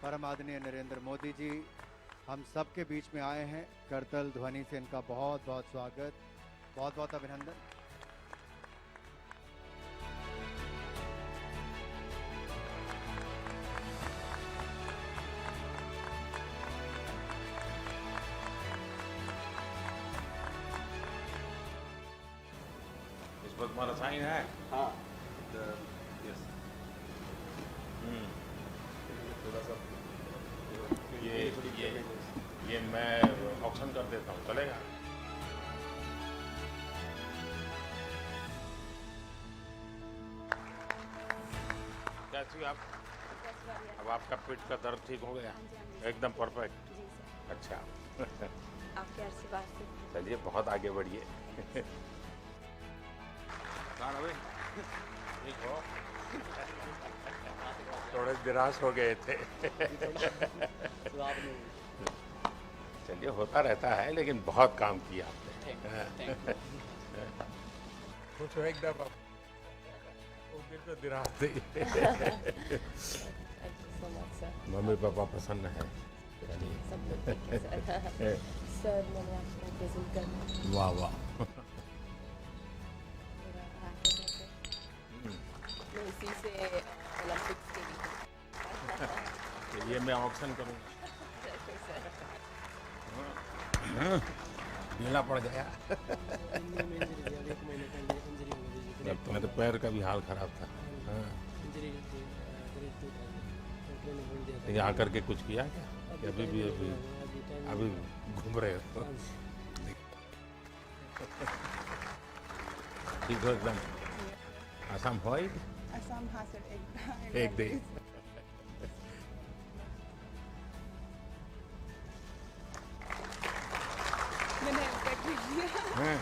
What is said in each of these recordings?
परम आदरणीय नरेंद्र मोदी जी हम सबके बीच में आए हैं। करतल ध्वनि से इनका बहुत बहुत स्वागत, बहुत बहुत अभिनंदन। इस पर तुम्हारा साइन है? हाँ यस थोड़ा सा ये मैं ऑप्शन कर देता हूँ, चलेगा? कैसी आप? अब आपका पेट का दर्द ठीक हो गया? एकदम परफेक्ट। जी सर। अच्छा आपके आशीर्वाद से। चलिए बहुत आगे बढ़िए। कहाँ अभी? ठीक हो? थोड़े निराश हो गए थे। चलिए होता रहता है, लेकिन बहुत काम किया आपने। कुछ एकदम तो निराश थी। Thank you so much sir. Mummy papa प्रसन्न है? चलिए सब लोग ठीक है सर। सर मैंने आपको प्रेजेंट करना वाह वाह। मेरा आगे जैसे मैं इसी से ओलंपिक्स के लिए तो ये मैं ऑप्शन करूँगा। सर ढीला पड़ गया। अब तुम्हारे पैर का भी हाल खराब था। हाँ। तो यहाँ करके कुछ किया क्या? कि अभी घूम रहे हो? ठीक हो एकदम? आसाम हो ही? असम हाँ सर एक दिन। मैंने कट लिया। हैं?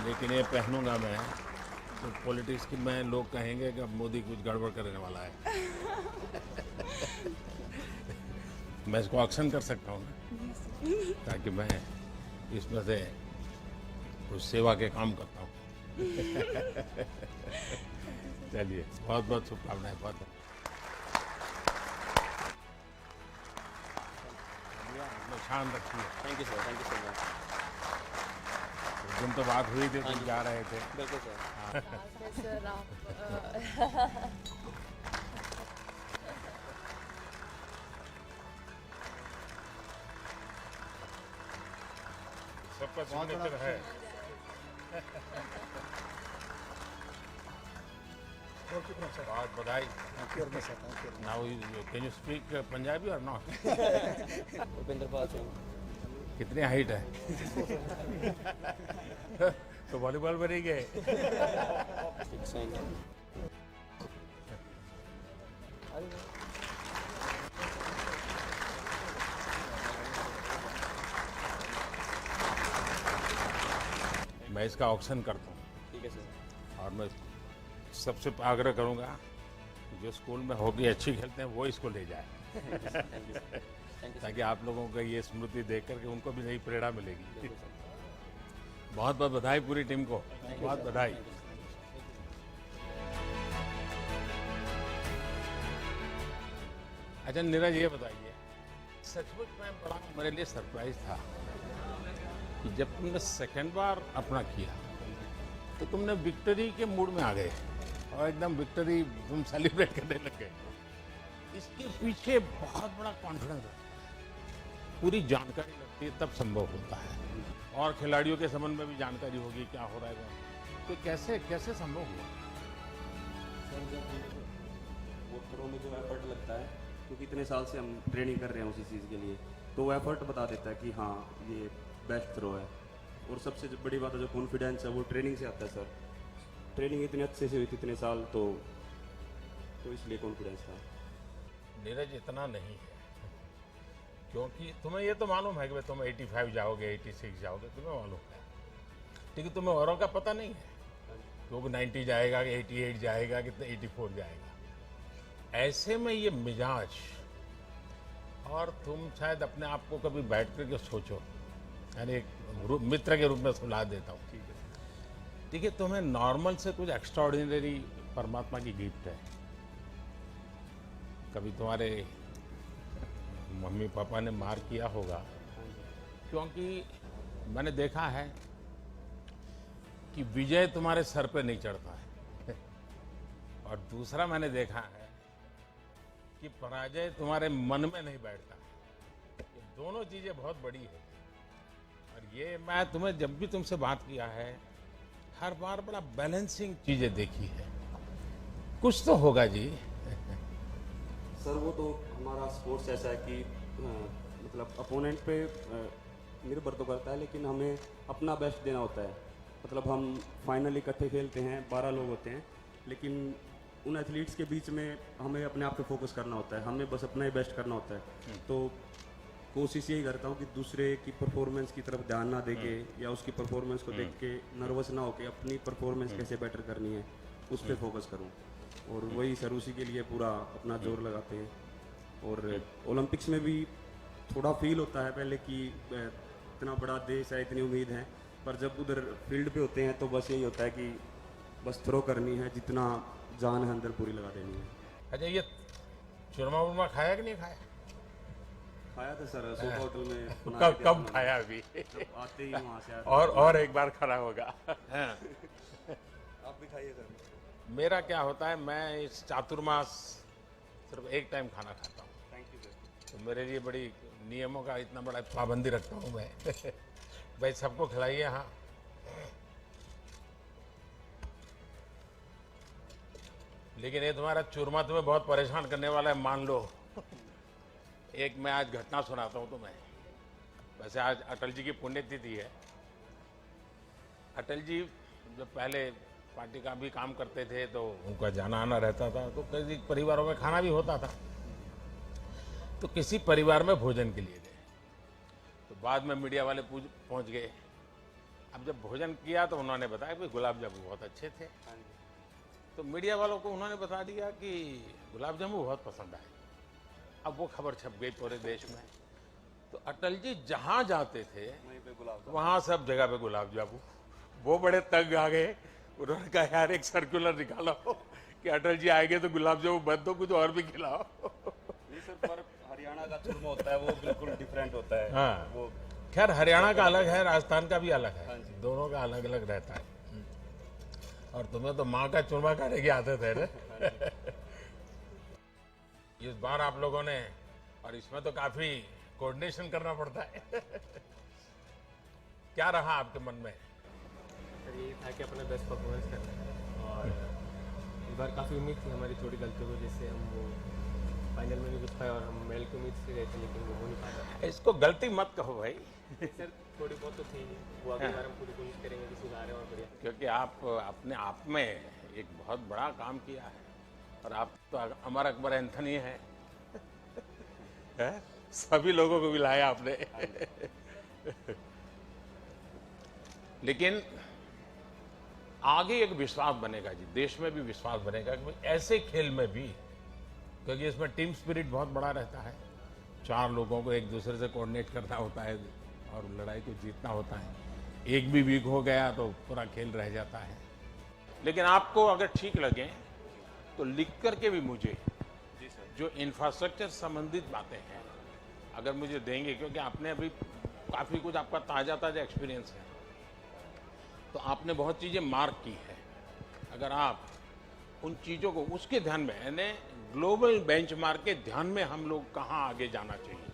लेकिन ये पहनूंगा मैं तो पॉलिटिक्स की मैं लोग कहेंगे कि अब मोदी कुछ गड़बड़ करने वाला है। मैं इसको ऑक्शन कर सकता हूँ ना, ताकि मैं इसमें से कुछ सेवा के काम करता हूँ। चलिए बहुत बहुत शुभकामनाएं। बहुत अपना ध्यान रखिए। Thank you so much. उस दिन तो बात हुई थी, तुम जा रहे थे। बिल्कुल सर। सर आप सबका बहुत बड़ा सिग्नेचर है। बहुत बधाई। Now can you speak Punjabi और नॉट? उपेंद्र पाल सिंह। कितनी हाइट है? तो वॉलीबॉल बनी गए। मैं इसका ऑक्शन करता हूँ ठीक है सर। और मैं सबसे आग्रह करूँगा कि जो स्कूल में हॉकी अच्छी खेलते हैं वो इसको ले जाए, थैंक यू ताकि आप लोगों को ये स्मृति देख करके उनको भी नई प्रेरणा मिलेगी। बहुत बहुत बधाई पूरी टीम को, बहुत बधाई। अच्छा नीरज ये बताइए, सचमुच में बड़ा मेरे लिए सरप्राइज था कि जब तुमने सेकंड बार अपना किया तो तुमने विक्ट्री के मूड में आ गए और एकदम विक्ट्री तुम सेलिब्रेट करने लग गए। इसके पीछे बहुत बड़ा कॉन्फिडेंस है, पूरी जानकारी लगती है, तब संभव होता है। और खिलाड़ियों के संबंध में भी जानकारी होगी क्या हो रहा है, तो कैसे कैसे संभव हुआ? सर जब वो थ्रो में जो एफर्ट लगता है, क्योंकि इतने साल से हम ट्रेनिंग कर रहे हैं उसी चीज़ के लिए, तो वो एफर्ट बता देता है कि हाँ ये बेस्ट थ्रो है। और सबसे जो बड़ी बात है, जो कॉन्फिडेंस है, वो ट्रेनिंग से आता है सर। ट्रेनिंग इतने अच्छे से हुई थी इतने साल, तो इसलिए कॉन्फिडेंस था। नीरज इतना नहीं है, क्योंकि तुम्हें ये तो मालूम है कि तुम 85 जाओगे, 86 जाओगे, तुम्हें मालूम है, लेकिन तुम्हें औरों का पता नहीं है। लोग 90 जाएगा कि 88 जाएगा कि 84 जाएगा। ऐसे में ये मिजाज, और तुम शायद अपने आप को कभी बैठ करके सोचो, यानी एक मित्र के रूप में सुला देता हूँ। ठीक है, तुम्हें नॉर्मल से कुछ एक्स्ट्राऑर्डिनरी परमात्मा की गिफ्ट है। कभी तुम्हारे मम्मी पापा ने मार किया होगा, क्योंकि मैंने देखा है कि विजय तुम्हारे सर पे नहीं चढ़ता है और दूसरा मैंने देखा है कि पराजय तुम्हारे मन में नहीं बैठता है। ये दोनों चीजें बहुत बड़ी है और ये मैं तुम्हें जब भी तुमसे बात किया है हर बार बड़ा बैलेंसिंग चीजें देखी है। कुछ तो होगा जी। सर वो तो हमारा स्पोर्ट्स ऐसा है कि मतलब अपोनेंट पे निर्भर तो करता है, लेकिन हमें अपना बेस्ट देना होता है। मतलब हम फाइनल इकट्ठे खेलते हैं, 12 लोग होते हैं, लेकिन उन एथलीट्स के बीच में हमें अपने आप पे फोकस करना होता है, हमें बस अपना ही बेस्ट करना होता है। तो कोशिश यही करता हूँ कि दूसरे की परफॉर्मेंस की तरफ ध्यान ना देके या उसकी परफॉर्मेंस को देख के नर्वस ना होके अपनी परफॉर्मेंस कैसे बेटर करनी है उस पर फोकस करूँ, और वही सर उसी के लिए पूरा अपना जोर लगाते हैं। और ओलंपिक्स में भी थोड़ा फील होता है पहले कि इतना बड़ा देश है, इतनी उम्मीद है, पर जब उधर फील्ड पे होते हैं तो बस यही होता है कि बस थ्रो करनी है, जितना जान है अंदर पूरी लगा देनी है। अच्छा, ये चूरमा वूरमा खाया कि नहीं खाया? खाया था सर, सोफा होटल में बना कब के कब हमने। खाया अभी? जब आते ही वहाँ से आते और एक बार खाना होगा। आप भी खाइए सर। मेरा क्या होता है, मैं इस चातुर्मास सिर्फ एक टाइम खाना खाता हूँ, थैंक यू सर। तो मेरे लिए बड़ी नियमों का इतना बड़ा पाबंदी रखता हूँ मैं। भाई सबको खिलाइए। हाँ, लेकिन ये तुम्हारा चूरमा तुम्हें बहुत परेशान करने वाला है, मान लो। एक मैं आज घटना सुनाता हूँ तुम्हें। वैसे आज अटल जी की पुण्यतिथि है। अटल जी जब पहले पार्टी का भी काम करते थे तो उनका जाना आना रहता था, तो कई परिवारों में खाना भी होता था। तो किसी परिवार में भोजन के लिए गए, तो बाद में मीडिया वाले पहुंच गए। अब जब भोजन किया तो उन्होंने बताया कि गुलाब जामुन बहुत अच्छे थे। तो मीडिया वालों को उन्होंने बता दिया कि गुलाब जामुन बहुत पसंद आए। अब वो खबर छप गई पूरे देश में। तो अटल जी जहां जाते थे वहां सब जगह पे गुलाब जामुन। वो बड़े तंग आ गए। उन्होंने कहा यार एक सर्कुलर निकालो कि अटल जी आएंगे तो गुलाब जामुन बंद दो, कुछ और भी खिलाओ। नहीं सर, पर हरियाणा का चूरमा होता है वो बिल्कुल डिफरेंट होता है। हाँ, वो खैर हरियाणा का अलग है, राजस्थान का भी अलग है, दोनों का अलग अलग रहता है। और तुम्हें तो माँ का चूरमा खाने की आदत है ना। इस बार आप लोगों ने, और इसमें तो काफी कोऑर्डिनेशन करना पड़ता है। क्या रहा आपके मन में? सर ये था कि अपना बेस्ट परफॉर्मेंस करना है, और इस बार काफ़ी उम्मीद थी हमारी छोटी गलतियों को, जिससे हम वो फाइनल में भी कुछ पाए, और हम मेडल की उम्मीद से गए थे लेकिन वो हो नहीं पाया। इसको गलती मत कहो भाई। सर थोड़ी बहुत तो थी, वो अगली बार हम पूरी कोशिश करेंगे कि सुधारें और बढ़िया। क्योंकि आप अपने आप में एक बहुत बड़ा काम किया है, और आप तो अमर अकबर एंथनी है। सभी लोगों को बुलाया आपने। लेकिन आगे एक विश्वास बनेगा जी, देश में भी विश्वास बनेगा कि ऐसे खेल में भी, क्योंकि इसमें टीम स्पिरिट बहुत बड़ा रहता है। 4 लोगों को एक दूसरे से कोऑर्डिनेट करना होता है और लड़ाई को जीतना होता है। एक भी वीक हो गया तो पूरा खेल रह जाता है। लेकिन आपको अगर ठीक लगे तो लिख करके भी मुझे जो इंफ्रास्ट्रक्चर संबंधित बातें हैं अगर मुझे देंगे, क्योंकि आपने अभी काफ़ी कुछ आपका ताज़ा एक्सपीरियंस है, तो आपने बहुत चीज़ें मार्क की है। अगर आप उन चीज़ों को उसके ध्यान में, यानी ग्लोबल बेंचमार्क के ध्यान में हम लोग कहाँ आगे जाना चाहिए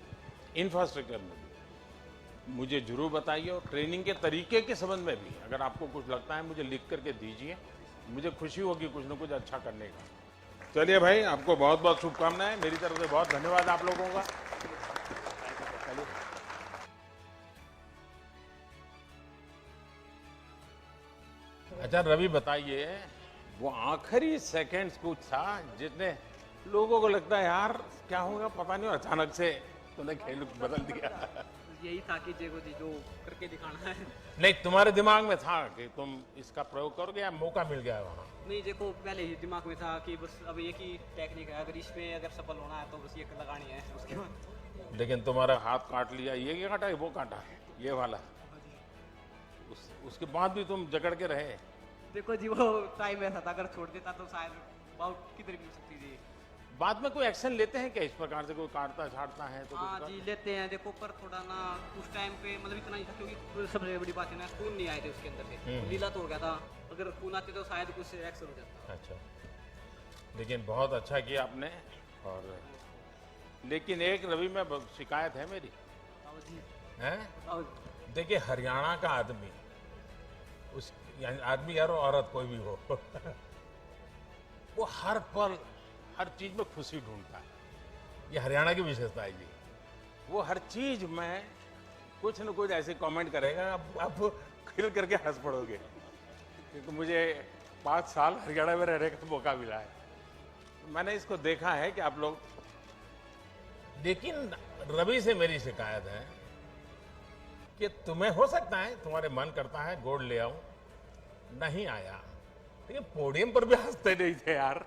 इंफ्रास्ट्रक्चर में भी, मुझे जरूर बताइए। और ट्रेनिंग के तरीके के संबंध में भी अगर आपको कुछ लगता है मुझे लिख करके दीजिए, मुझे खुशी होगी कुछ न कुछ अच्छा करने का। चलिए भाई, आपको बहुत बहुत शुभकामनाएं, मेरी तरफ से बहुत धन्यवाद आप लोगों का। चलिए। अच्छा रवि, बताइए, वो आखिरी सेकंड्स कुछ था जितने लोगों को लगता है यार क्या होगा पता नहीं, और अचानक से तूने खेल बदल दिया। यही था कि जेगो जी जो करके दिखाना है। नहीं, तुम्हारे दिमाग में था कि तुम इसका प्रयोग करोगे या मौका मिल गया वहाँ? नहीं, देखो पहले ही दिमाग में था कि बस अब एक ही टेक्निक है, अगर इसमें अगर सफल होना है तो बस ये लगानी है, उसके बाद। लेकिन तुम्हारा हाथ काट लिया, ये क्या काटा है, वो काटा है, ये वाला। उसके बाद भी तुम जकड़ के रहे। देखो जी वो टाइम ऐसा था, अगर छोड़ देता तो शायद बाउट किधर भी हो सकती थी। बाद में कोई एक्शन लेते हैं क्या इस प्रकार से? कोई काटता छाटता है तो हाँ कुछ जी लेते हैं, देखो पर थोड़ा ना उस टाइम पे मतलब इतना ही था क्योंकि सबसे बड़ी बात है ना खून नहीं आए थे उसके अंदर से, लीला तो हो गया था, अगर खून आते तो शायद कुछ एक्शन हो जाता। अच्छा, लेकिन बहुत अच्छा किया आपने। और लेकिन एक रवि में शिकायत है मेरी, आओ जी है? आओ जी। देखिए हरियाणा का आदमी, उस यानी आदमी यार औरत कोई भी हो वो हर पल हर चीज में खुशी ढूंढता है। ये हरियाणा की विशेषता है जी। वो हर चीज में कुछ न कुछ ऐसे कमेंट करेगा, आप खिल करके हंस पड़ोगे। क्योंकि मुझे 5 साल हरियाणा में रहने का मौका मिला है, मैंने इसको देखा है कि आप लोग। लेकिन रवि से मेरी शिकायत है कि तुम्हें हो सकता है तुम्हारे मन करता है गोल्ड ले आऊं, नहीं आया, लेकिन पोडियम पर भी हंसते नहीं थे यार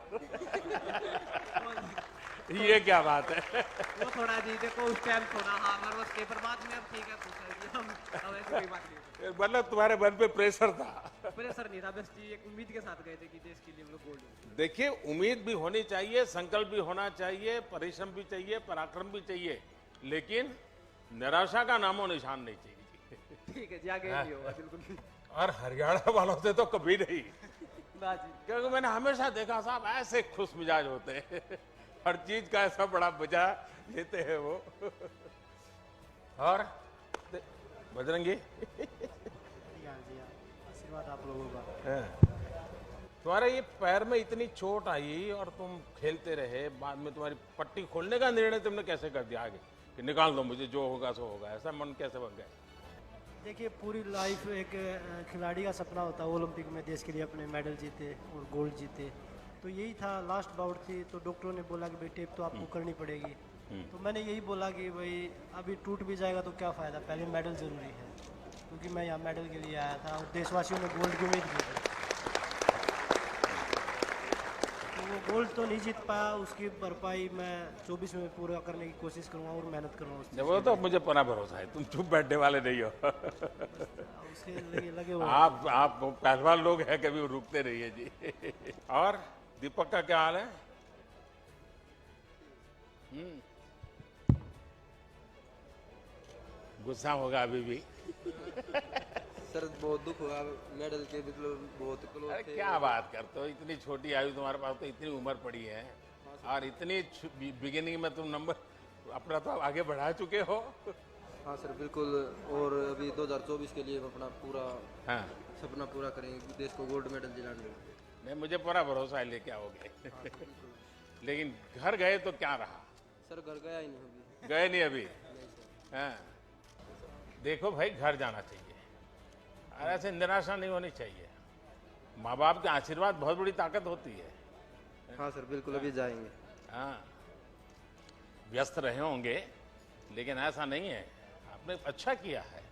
ये क्या बात है? वो थोड़ा जी देखो उस टाइम थोड़ा हाँ नर्वस थे, पर बाद में अब ठीक है, अब ऐसी कोई बात नहीं। मतलब तुम्हारे मन पे प्रेशर था? प्रेशर नहीं था, बस जी एक उम्मीद के साथ गए थे कि देश के लिए हम लोग गोल्ड। देखिए उम्मीद भी होनी चाहिए, संकल्प भी होना चाहिए, परिश्रम भी चाहिए, पराक्रम भी चाहिए, लेकिन निराशा का नामो निशान नहीं चाहिए। ठीक है जी आगे नहीं होगा बिल्कुल। और हरियाणा वालों से तो कभी नहीं, ना जी क्योंकि मैंने हमेशा देखा साहब ऐसे खुश मिजाज होते हैं हर चीज का ऐसा बड़ा मजा लेते हैं वो। और बजरंगी आशीर्वाद आप लोगों का। तुम्हारे ये पैर में इतनी चोट आई और तुम खेलते रहे, बाद में तुम्हारी पट्टी खोलने का निर्णय तुमने कैसे कर दिया आगे कि निकाल दो मुझे, जो होगा सो होगा, ऐसा मन कैसे बन गया? देखिए पूरी लाइफ एक खिलाड़ी का सपना होता है ओलंपिक में देश के लिए अपने मेडल जीते और गोल्ड जीते, तो यही था। लास्ट बाउट थी तो डॉक्टरों ने बोला कि भाई टेप तो आपको करनी पड़ेगी, तो मैंने यही बोला कि भाई अभी टूट भी जाएगा तो क्या फ़ायदा, पहले मेडल ज़रूरी है, क्योंकि मैं यहाँ मेडल के लिए आया था और देशवासियों ने गोल्ड की उम्मीद की थी। तो वो गोल्ड तो नहीं जीत पाया, उसकी भरपाई मैं 24 में पूरा करने की कोशिश करूँगा और मेहनत करूँगा उसके वो तो मुझे पूरा भरोसा है, तुम चुप बैठने वाले नहीं हो उसके लगे हुए। आप पहलवान लोग हैं, कभी वो रुकते नहीं है जी और दीपक का क्या हाल है? गुस्सा होगा अभी भी? सर बहुत दुख हुआ, मेडल के मतलब बहुत क्लोज अरे थे। क्या बात करते हो, इतनी छोटी आयु तुम्हारे पास, तो इतनी उम्र पड़ी है और इतनी बिगिनिंग में तुम नंबर अपना तो आगे बढ़ा चुके हो। हाँ सर बिल्कुल, और अभी 2024 के लिए अपना पूरा हाँ सपना पूरा करेंगे, देश को गोल्ड मेडल दिलाने। नहीं, मुझे पूरा भरोसा है लेके आओगे लेकिन घर गए तो क्या रहा? सर घर गया ही नहीं अभी। गए नहीं अभी? हाँ देखो भाई, घर जाना चाहिए और ऐसे निराशा नहीं होनी चाहिए। माँ बाप के आशीर्वाद बहुत बड़ी ताकत होती है। हाँ सर बिल्कुल अभी जाएंगे। हाँ व्यस्त रहे होंगे, लेकिन ऐसा नहीं है, आपने अच्छा किया है।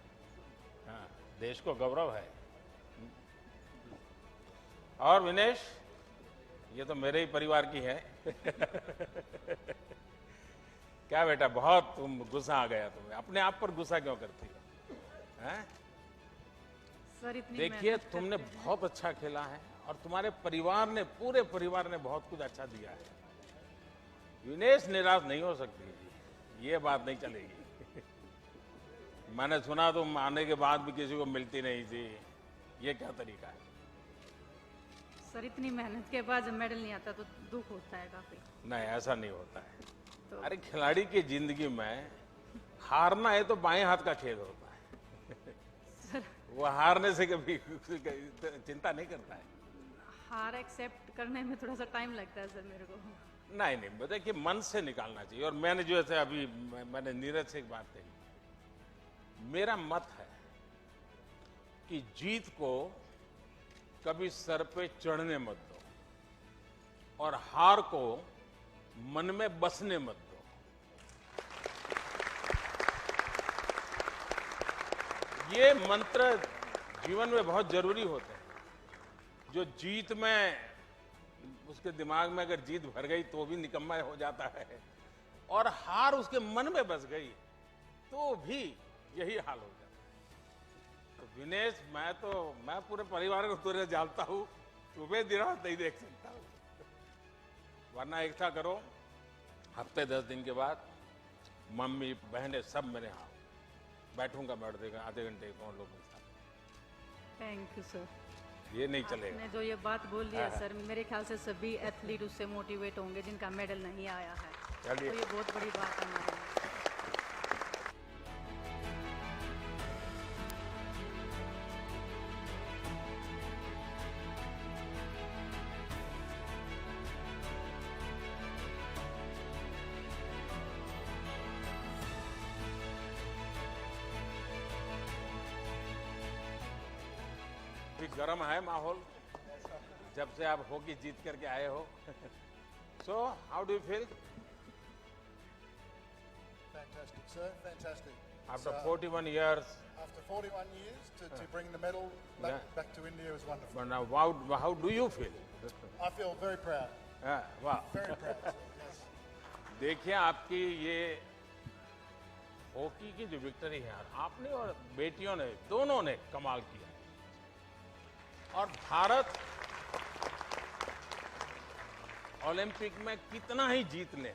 हाँ देश को गौरव है। और विनेश, ये तो मेरे ही परिवार की है क्या बेटा, बहुत तुम गुस्सा आ गया तुम्हें, अपने आप पर गुस्सा क्यों करती हो? हैं? सर इतनी देखिए मेहनत तुमने करते हैं। बहुत अच्छा खेला है और तुम्हारे परिवार ने, पूरे परिवार ने बहुत कुछ अच्छा दिया है। विनेश निराश नहीं हो सकती जी, ये बात नहीं चलेगी मैंने सुना तुम आने के बाद भी किसी को मिलती नहीं थी, ये क्या तरीका है? सर इतनी मेहनत के बाद जब मेडल नहीं आता तो दुख होता है काफी। नहीं ऐसा नहीं होता है। तो अरे खिलाड़ी की जिंदगी में हारना है तो बाएं हाथ का खेल होता है वो हारने से कभी चिंता नहीं करता है। हार एक्सेप्ट करने में थोड़ा सा टाइम लगता है सर मेरे को। नहीं नहीं, देखिए मन से निकालना चाहिए। और मैंने जो ऐसे अभी मैंने नीरज से एक बात कही, मेरा मत है कि जीत को कभी सर पे चढ़ने मत दो और हार को मन में बसने मत दो। ये मंत्र जीवन में बहुत जरूरी होते हैं। जो जीत में, उसके दिमाग में अगर जीत भर गई तो भी निकम्मा हो जाता है, और हार उसके मन में बस गई तो भी यही हाल हो जाता है। तो विनेश, मैं पूरे परिवार को तुझे जानता हूं, तुम्हें दिन रात नहीं देख सकता हूं, वरना एकता करो हफ्ते 10 दिन के बाद मम्मी बहनें सब मेरे यहाँ बैठूंगा बैठ देगा आधे घंटे कौन लोगों के साथ। Thank you sir. ये नहीं चलेगा। आपने जो ये बात बोल दी है सर, मेरे ख्याल से सभी एथलीट उससे मोटिवेट होंगे जिनका मेडल नहीं आया है। चलिए। तो ये बहुत बड़ी बात है हमारे लिए। अभी गर्म है माहौल जब से आप हॉकी जीत करके आए हो। So how do you feel? Fantastic, sir. Fantastic. After 41 years. After 41 years, to bring the medal back to India is wonderful. But now, how do you feel? I feel very proud. वाह। Very proud, sir. Yes. देखिए आपकी ये hockey की जो victory है यार, आपने और बेटियों ने दोनों ने कमाल किया। और भारत ओलंपिक में कितना ही जीत ले,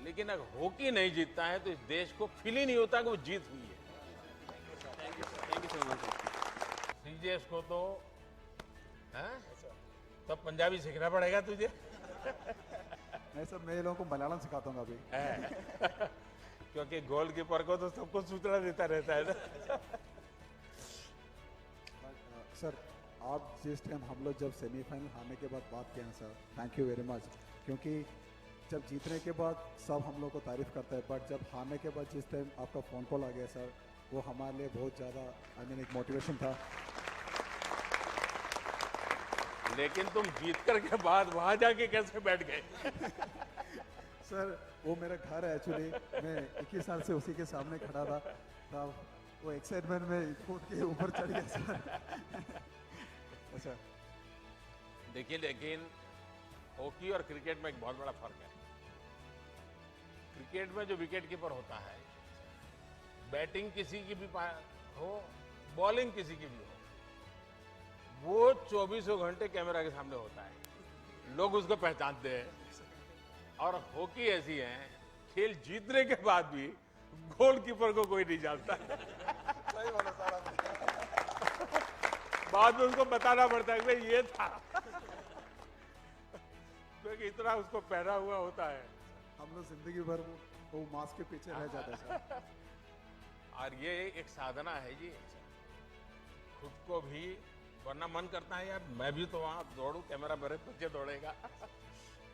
लेकिन अगर हॉकी नहीं जीतता है तो इस देश को फील ही नहीं होता कि वो जीत हुई है। Thank you so much. CJS को तो हैं? तब पंजाबी सीखना पड़ेगा तुझे। नहीं सर, मैं लोगों को मलयालम सिखाता हूँ अभी। क्योंकि गोलकीपर को तो सबको सूचना देता रहता है ना। सर आप जिस टाइम हम लोग जब सेमीफाइनल हारने के बाद बात किए हैं sir, thank you very much. क्योंकि जब जीतने के बाद सब हम लोग को तारीफ करता है, बट जब हारने के बाद जिस टाइम आपका फ़ोन कॉल आ गया सर, वो हमारे लिए बहुत ज़्यादा एक मोटिवेशन था। लेकिन तुम जीत कर के बाद वहां जाके कैसे बैठ गए? सर वो मेरा घर है एक्चुअली, मैं 21 साल से उसी के सामने खड़ा था, तब वो एक्साइटमेंट में फुट के ऊपर चढ़ गया सर। अच्छा देखिए, लेकिन हॉकी और क्रिकेट में एक बहुत बड़ा फर्क है। क्रिकेट में जो विकेट कीपर होता है, बैटिंग किसी की भी हो, बॉलिंग किसी की भी हो, वो 24 घंटे कैमरा के सामने होता है, लोग उसको पहचानते हैं। और हॉकी ऐसी है, खेल जीतने के बाद भी गोलकीपर को कोई नहीं जानता। सही बोला सर। बाद में उसको बताना पड़ता है कि भाई ये था, क्योंकि इतना उसको पहना हुआ होता है। हम लोग जिंदगी भर वो मास्क के पीछे रह जाते हैं सर। और ये एक साधना है जी, खुद को भी, वरना मन करता है यार मैं भी तो वहां दौड़ूं, कैमरा मेरे पीछे दौड़ेगा।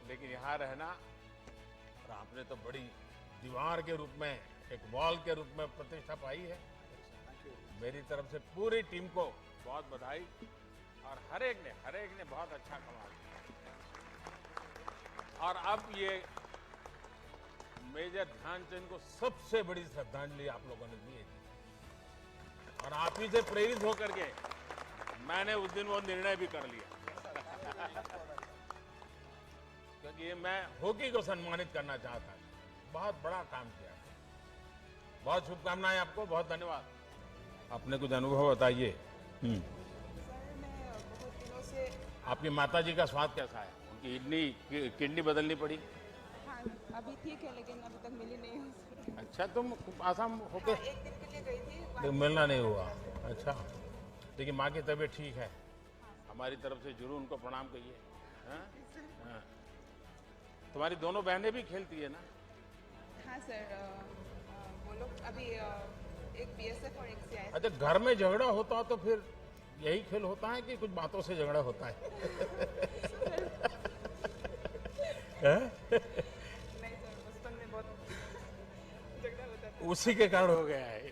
लेकिन यहाँ रहना, और आपने तो बड़ी दीवार के रूप में, एक वॉल के रूप में प्रतिष्ठा पाई है। मेरी तरफ से पूरी टीम को बहुत बधाई। और हर एक ने बहुत अच्छा कमाल किया। और अब ये मेजर ध्यानचंद को सबसे बड़ी श्रद्धांजलि आप लोगों ने दी है। और आप ही से प्रेरित होकर के मैंने उस दिन वो निर्णय भी कर लिया, क्योंकि ये मैं हॉकी को सम्मानित करना चाहता था। बहुत बड़ा काम किया। बहुत शुभकामनाएं आपको, बहुत धन्यवाद। अपने कुछ अनुभव बताइए। सर मैं बहुत दिनों से। आपकी माता जी का स्वास्थ्य कैसा है? उनकी किडनी बदलनी पड़ी? हाँ अभी ठीक है, लेकिन अभी तक मिली नहीं हूँ। अच्छा, तुम आसाम होके? हाँ, एक दिन के लिए गई थी, लेकिन मिलना नहीं हुआ। अच्छा, लेकिन माँ की तबीयत ठीक है? हमारी तरफ से जरूर उनको प्रणाम कहिए। हाँ। तुम्हारी दोनों बहनें भी खेलती है ना? हाँ सर, वो लोग अभी एक बीएसएफ और एक सीआईएसएफ। अच्छा, घर में झगड़ा होता तो फिर यही खेल होता है कि कुछ बातों से झगड़ा होता है? नहीं सर, बचपन में बहुत झगड़ा होता था। उसी के कारण हो गया है।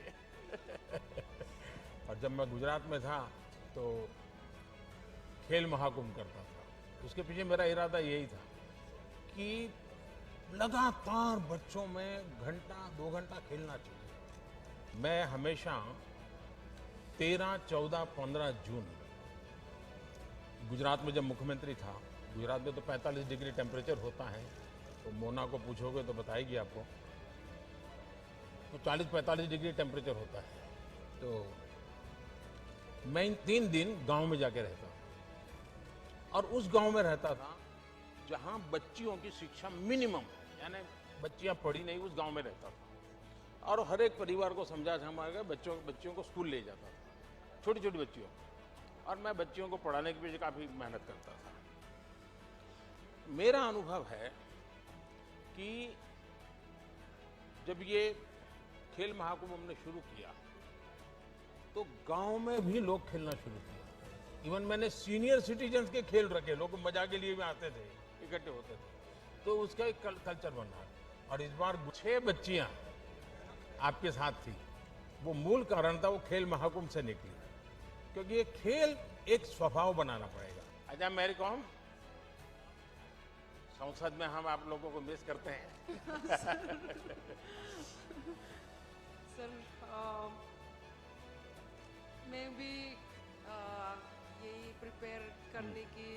और जब मैं गुजरात में था तो खेल महाकुंभ करता था। उसके पीछे मेरा इरादा यही था कि लगातार बच्चों में घंटा 2 घंटा खेलना चाहिए। मैं हमेशा 13, 14, 15 जून गुजरात में जब मुख्यमंत्री था, गुजरात में तो 45 डिग्री टेम्परेचर होता है, तो मोना को पूछोगे तो बताएगी आपको, तो 40-45 डिग्री टेम्परेचर होता है। तो मैं इन 3 दिन गांव में जाके रहता था, और उस गांव में रहता था जहां बच्चियों की शिक्षा मिनिमम है। यानी बच्चियां पढ़ी नहीं, उस गांव में रहता था और हर एक परिवार को समझा के बच्चियों को स्कूल ले जाता था, छोटी छोटी बच्चियों, और मैं बच्चियों को पढ़ाने के पीछे काफ़ी मेहनत करता था। मेरा अनुभव है कि जब ये खेल महाकुंभ हमने शुरू किया तो गांव में भी लोग खेलना शुरू किया। इवन मैंने सीनियर सिटीजन्स के खेल रखे, लोग मजा के लिए भी आते थे, इकट्ठे होते थे, तो उसका एक कल्चर बन रहा। और इस बार 6 बच्चियां आपके साथ थी, वो मूल कारण था वो खेल महाकुंभ से निकली, क्योंकि ये खेल एक स्वभाव बनाना पड़ेगा। अच्छा मैरी कॉम, संसद में हम आप लोगों को मिस करते हैं। सर मैं भी यही प्रिपेयर करने की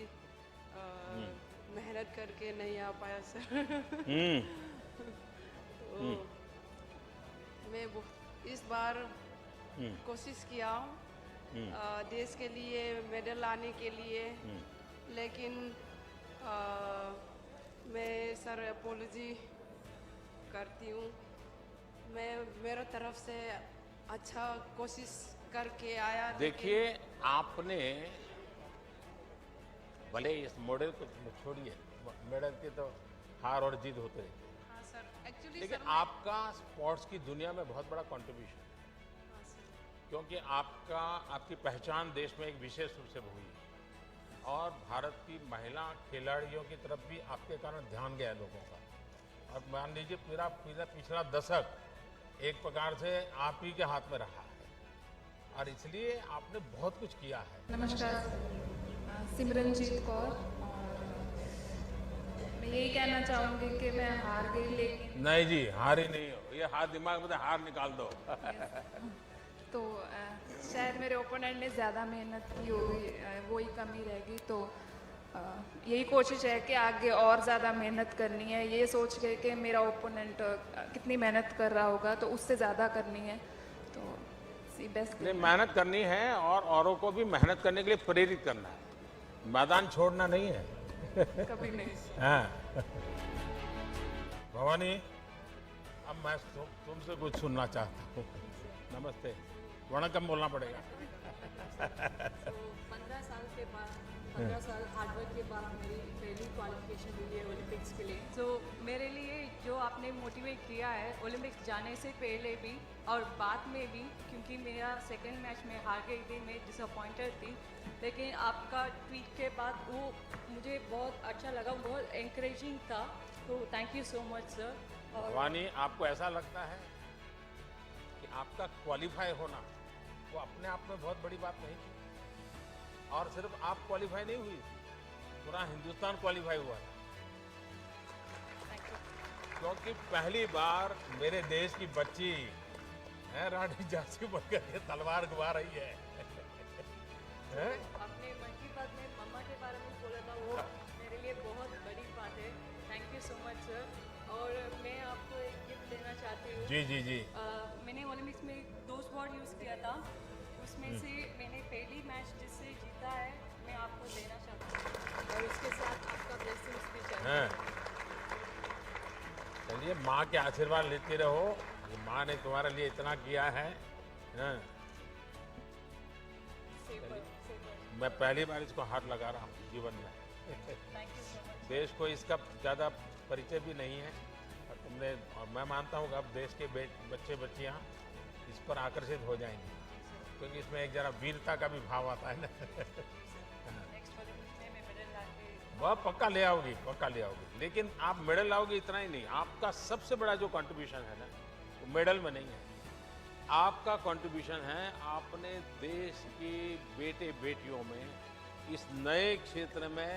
मेहनत करके नहीं आ पाया सर। तो मैं इस बार कोशिश किया हूँ देश के लिए मेडल लाने के लिए, लेकिन मैं सर अपोलॉजी करती हूँ। मैं मेरे तरफ से अच्छा कोशिश करके आया। देखिए आपने भले इस मॉडल को छोड़िए, मेडल की तो हार और जीत होते रहते हैं। हाँ सर, एक्चुअली लेकिन आपका स्पोर्ट्स की दुनिया में बहुत बड़ा कंट्रीब्यूशन है, क्योंकि आपकी पहचान देश में एक विशेष रूप से हुई है और भारत की महिला खिलाड़ियों की तरफ भी आपके कारण ध्यान गया लोगों का। और मान लीजिए पूरा पिछला दशक एक प्रकार से आप ही के हाथ में रहा है और इसलिए आपने बहुत कुछ किया है। नमस्कार, सिमरनजीत कौर। मैं यही कहना चाहूँगी कि मैं हार गई, लेकिन नहीं जी, हारी नहीं हो, ये हाथ दिमाग में से हार निकाल दो। तो शायद मेरे ओपोनेंट ने ज़्यादा मेहनत की होगी, वही कमी रहेगी। तो यही कोशिश है कि आगे और ज़्यादा मेहनत करनी है, ये सोच के कि मेरा ओपोनेंट कितनी मेहनत कर रहा होगा तो उससे ज़्यादा करनी है। तो बेस्ट नहीं, मेहनत करनी है और औरों को भी मेहनत करने के लिए प्रेरित करना है, मैदान छोड़ना नहीं है। कभी नहीं। हाँ भवानी, अब मैं तुमसे कुछ सुनना चाहता हूँ। नमस्ते, वणकम बोलना पड़ेगा। 15 साल के बाद 15 साल हार्डवर्क के बाद मेरी पहली क्वालिफिकेशन हुई है ओलंपिक्स के लिए। तो मेरे लिए जो आपने मोटिवेट किया है ओलंपिक्स जाने से पहले भी और बाद में भी, क्योंकि मेरा सेकंड मैच में हार गई थी, मैं डिसअपॉइंटेड थी, लेकिन आपका ट्वीट के बाद वो मुझे बहुत अच्छा लगा, बहुत एनकरेजिंग था। तो thank you so much sir. Bhavani, आपको ऐसा लगता है कि आपका क्वालिफाई होना वो अपने आप में बहुत बड़ी बात नहीं थी, और सिर्फ आप क्वालिफाई नहीं हुई, पूरा हिंदुस्तान क्वालिफाई हुआ था, क्योंकि पहली बार मेरे देश की बच्ची है रानी झांसी बनकर के तलवार घुमा रही है। आपने मन की बात में मम्मा के बारे में बोला था, वो मेरे लिए बहुत बड़ी बात है। Thank you so much sir. और मैं आपको एक गिफ्ट देना चाहती हूँ। जी जी जी। मैंने ओलंपिक्स में 2 स्वॉर्ड यूज़ किया था, उसमें से मैंने पहली मैच जिससे जीता है मैं आपको देना चाहती हूँ, और उसके साथ आपका ब्लेसिंग्स भी चाहिए। चलिए, माँ के आशीर्वाद लेते रहो, माँ ने तुम्हारे लिए इतना किया है। मैं पहली बार इसको हाथ लगा रहा हूँ जीवन में। देश को इसका ज़्यादा परिचय भी नहीं है, और मैं मानता हूँ कि अब देश के बच्चे बच्चियाँ इस पर आकर्षित हो जाएंगे, क्योंकि इसमें एक जरा वीरता का भी भाव आता है ना। वह पक्का ले आओगी, पक्का ले आओगी, लेकिन आप मेडल लाओगी इतना ही नहीं, आपका सबसे बड़ा जो कंट्रीब्यूशन है ना वो मेडल में नहीं है, आपका कंट्रीब्यूशन है आपने देश के बेटे बेटियों में इस नए क्षेत्र में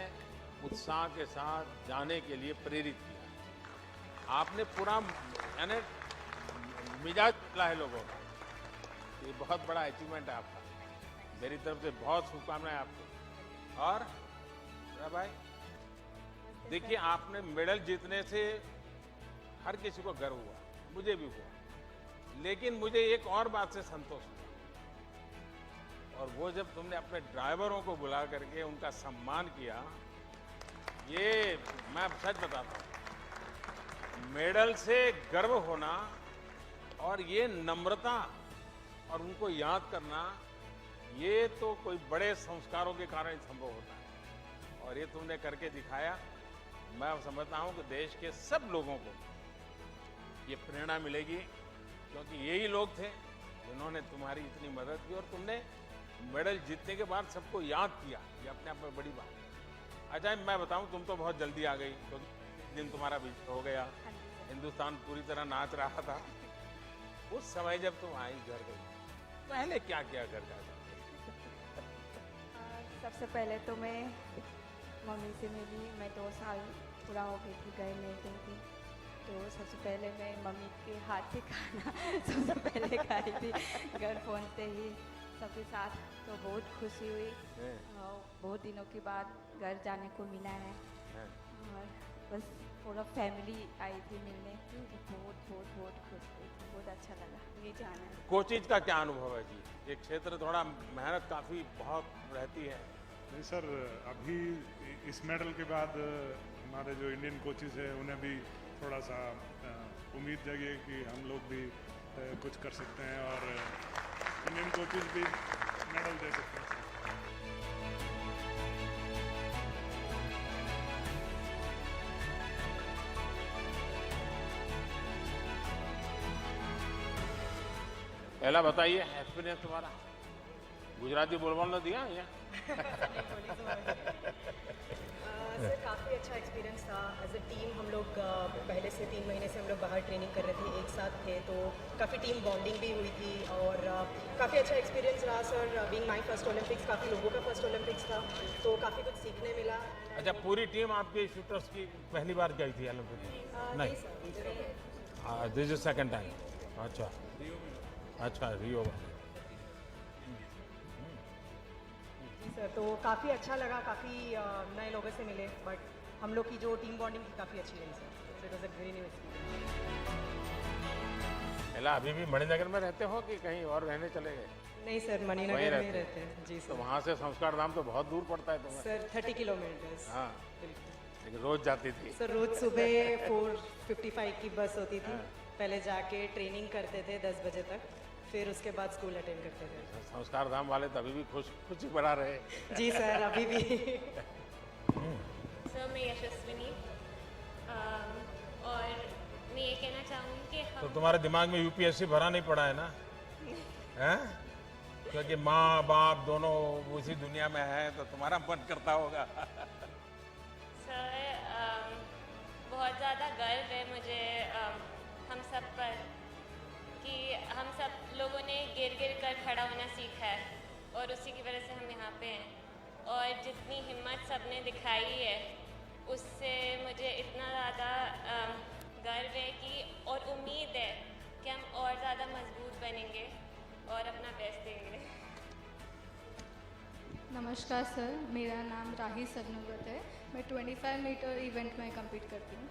उत्साह के साथ जाने के लिए प्रेरित किया। आपने पूरा यानी मिजाज खुला है लोगों का, ये बहुत बड़ा अचीवमेंट है आपका। मेरी तरफ से बहुत शुभकामनाएं आपको। और भाई देखिए, आपने मेडल जीतने से हर किसी को गर्व हुआ, मुझे भी हुआ, लेकिन मुझे एक और बात से संतोष हुआ, और वो जब तुमने अपने ड्राइवरों को बुला करके उनका सम्मान किया, ये मैं सच बताता हूँ, मेडल से गर्व होना और ये नम्रता और उनको याद करना, ये तो कोई बड़े संस्कारों के कारण ही संभव होता है और ये तुमने करके दिखाया। मैं समझता हूं कि देश के सब लोगों को ये प्रेरणा मिलेगी, क्योंकि यही लोग थे जिन्होंने तुम्हारी इतनी मदद की और तुमने मेडल जीतने के बाद सबको याद किया। ये अपने आप में बड़ी बात है। अच्छा, मैं बताऊं, तुम तो बहुत जल्दी आ गई, क्योंकि तो दिन तुम्हारा विजय हो गया, हिंदुस्तान पूरी तरह नाच रहा था। उस समय जब तुम आई घर गई, पहले क्या किया घर जाकर? सबसे पहले तो मैं मम्मी से मिली। मैं 2 साल पूरा हो गई थी, घर नहीं गई थी, तो सबसे पहले मैं मम्मी के हाथ से खाना सबसे पहले खाई थी घर पहुंचते ही सबके साथ। तो बहुत खुशी हुई और बहुत दिनों के बाद घर जाने को मिला है और बस पूरा फैमिली आई थी मिलने, तो बहुत बहुत बहुत खुश हुई थी, बहुत अच्छा लगा ये जाना है। कोचिज का क्या अनुभव है जी? ये क्षेत्र थोड़ा मेहनत काफ़ी बहुत रहती है। नहीं सर, अभी इस मेडल के बाद हमारे जो इंडियन कोचेस हैं उन्हें भी थोड़ा सा उम्मीद जगी कि हम लोग भी कुछ कर सकते हैं और इंडियन कोचेस भी मेडल दे सकते हैं। पहला बताइए एक्सपीरियंस तुम्हारा। गुजराती बोलने दिया या सर काफ़ी अच्छा एक्सपीरियंस था। एज ए टीम हम लोग पहले से 3 महीने से हम लोग बाहर ट्रेनिंग कर रहे थे, एक साथ थे, तो काफ़ी टीम बॉन्डिंग भी हुई थी और काफ़ी अच्छा एक्सपीरियंस रहा sir. Being my first Olympics, काफ़ी लोगों का फर्स्ट ओलंपिक्स था, तो काफ़ी कुछ सीखने मिला। अच्छा, पूरी टीम आपकी शूटर्स की पहली बार गई थी ओलंपिक में? नहीं, दिस इज सेकंड टाइम। अच्छा अच्छा, रियो में। सर तो काफ़ी अच्छा लगा, काफ़ी नए लोगों से मिले, बट हम लोग की जो टीम बॉन्डिंग थी काफ़ी अच्छी रही sir. So it was a very new experience. अभी भी मणिनगर में रहते हो कि कहीं और रहने चले गए? नहीं सर, मणिनगर में रहते हैं जी सर। तो वहाँ से संस्कार धाम तो बहुत दूर पड़ता है तुम्हें? Sir 30 kilometres. हाँ, लेकिन रोज जाती थी? सर रोज सुबह 4:55 की बस होती थी। पहले जाके ट्रेनिंग करते थे 10 बजे तक, फिर उसके बाद स्कूल अटेंड करते थे। संस्कार धाम वाले तो अभी भी खुशी बढ़ा रहे। जी सर, अभी भी। सर मैं यशस्विनी, और मैं ये कहना चाहूँगी कि तो तुम्हारे दिमाग में यूपीएससी भरा नहीं पड़ा है ना? हैं? क्योंकि माँ बाप दोनों उसी दुनिया में है, तो तुम्हारा मन करता होगा। सर बहुत ज़्यादा गर्व है मुझे हम सब पर कि हम सब लोगों ने गिर कर खड़ा होना सीखा है और उसी की वजह से हम यहाँ पे हैं। और जितनी हिम्मत सबने दिखाई है उससे मुझे इतना ज़्यादा गर्व है कि और उम्मीद है कि हम और ज़्यादा मजबूत बनेंगे और अपना बेस्ट देंगे। नमस्कार सर, मेरा नाम राही सरनोबत है। मैं 25 मीटर इवेंट में कम्पीट करती हूँ